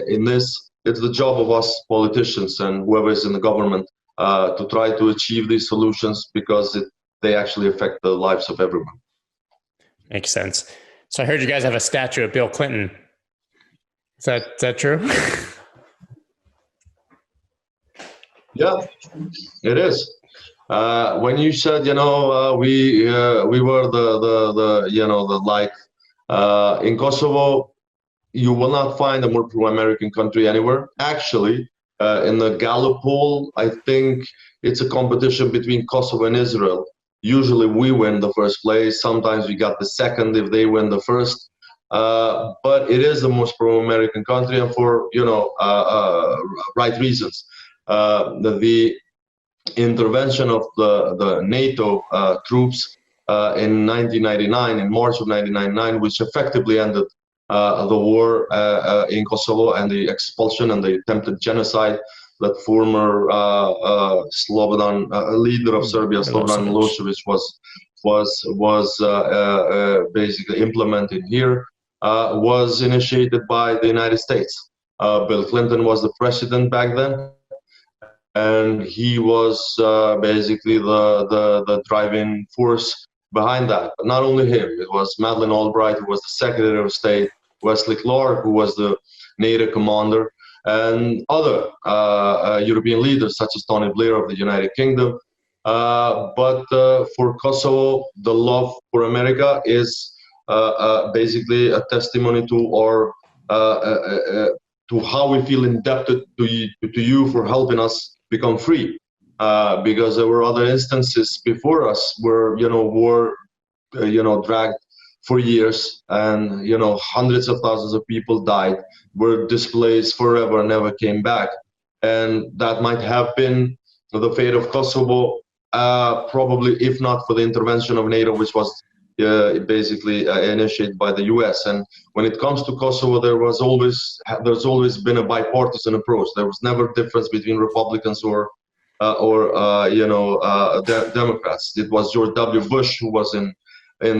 in this, it's the job of us politicians and whoever is in the government to try to achieve these solutions, because they actually affect the lives of everyone. Makes sense. So I heard you guys have a statue of Bill Clinton. Is that true? Yeah, it is. When you said, we were the like in Kosovo, you will not find a more pro-American country anywhere. Actually, in the Gallup poll, I think it's a competition between Kosovo and Israel. Usually we win the first place. Sometimes we got the second if they win the first. But it is the most pro-American country, and for right reasons. The intervention of the NATO troops in 1999, in March of 1999, which effectively ended the war in Kosovo and the expulsion and the attempted genocide that former Slobodan, leader of Serbia, Slobodan Milosevic, was basically implemented here, was initiated by the United States. Bill Clinton was the president back then, and he was basically the driving force behind that. But not only him, it was Madeleine Albright, who was the Secretary of State, Wesley Clark, who was the NATO commander, and other European leaders such as Tony Blair of the United Kingdom. But for Kosovo, the love for America is basically a testimony to how we feel indebted to you for helping us become free. Because there were other instances before us where war dragged for years, and hundreds of thousands of people died, were displaced forever, never came back, and that might have been the fate of Kosovo, probably, if not for the intervention of NATO, which was basically initiated by the US. And when it comes to Kosovo, there's always been a bipartisan approach. There was never a difference between Republicans or Democrats. It was George W. Bush who was in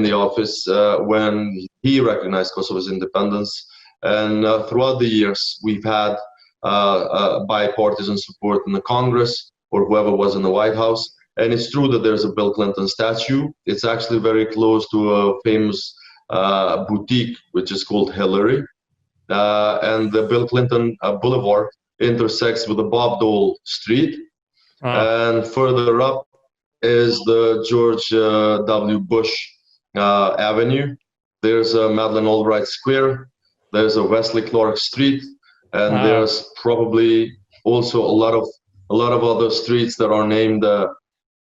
the office when he recognized Kosovo's independence. And throughout the years, we've had bipartisan support in the Congress or whoever was in the White House. And it's true that there's a Bill Clinton statue. It's actually very close to a famous boutique, which is called Hillary. And the Bill Clinton Boulevard intersects with the Bob Dole Street. And further up is the George W. Bush Avenue. There's a Madeleine Albright Square. There's a Wesley Clark Street. And there's probably also a lot of other streets that are named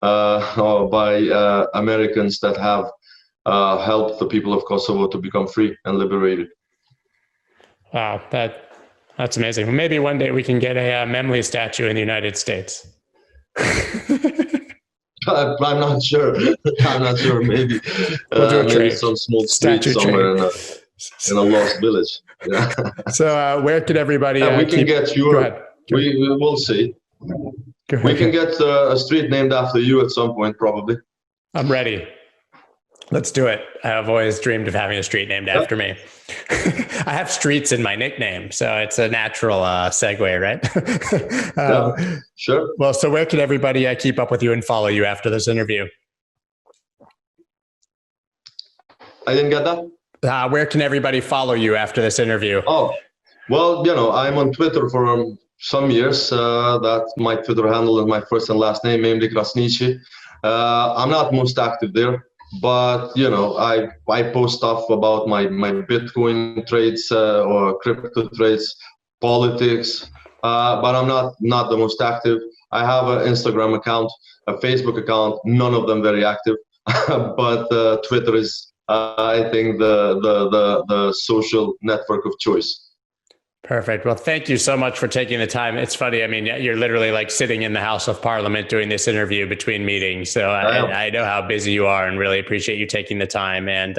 by Americans that have helped the people of Kosovo to become free and liberated. Wow, that's amazing. Well, maybe one day we can get a Memli statue in the United States. I'm not sure. Maybe we'll do a maybe some small street somewhere in a lost village. Yeah. So where could everybody? We can get you. Go ahead. We will see. We can get a street named after you at some point, probably. I'm ready. Let's do it. I've always dreamed of having a street named after me. I have streets in my nickname, so it's a natural segue, right? Sure. Well, so where can everybody keep up with you and follow you after this interview? I didn't get that. Where can everybody follow you after this interview? Oh, well, I'm on Twitter for some years. That's my Twitter handle is my first and last name, Memli Krasniqi. I'm not most active there, but I post stuff about my Bitcoin trades or crypto trades, politics, but I'm not the most active. I have an Instagram account, a Facebook account, none of them very active, but Twitter is I think the social network of choice. Perfect. Well, thank you so much for taking the time. It's funny. I mean, you're literally like sitting in the House of Parliament doing this interview between meetings. So I know how busy you are and really appreciate you taking the time. And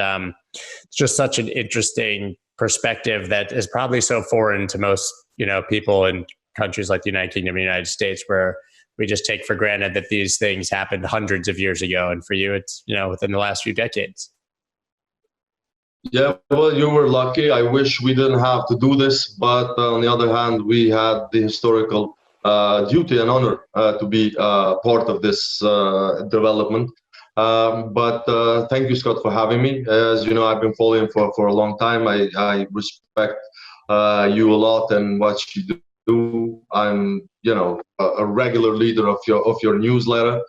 it's just such an interesting perspective that is probably so foreign to most, people in countries like the United Kingdom and the United States, where we just take for granted that these things happened hundreds of years ago. And for you, it's, within the last few decades. Yeah, well, you were lucky. I wish we didn't have to do this, but on the other hand, we had the historical duty and honor to be part of this development. But thank you, Scott, for having me. As you know, I've been following for a long time. I respect you a lot and what you do. I'm, a regular leader of your newsletter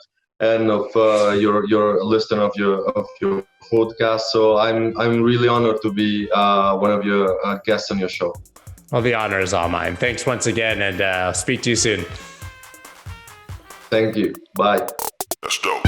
and of your listener of your podcast. So I'm really honored to be one of your guests on your show. Well, the honor is all mine. Thanks once again, and I'll speak to you soon. Thank you. Bye. Let's go.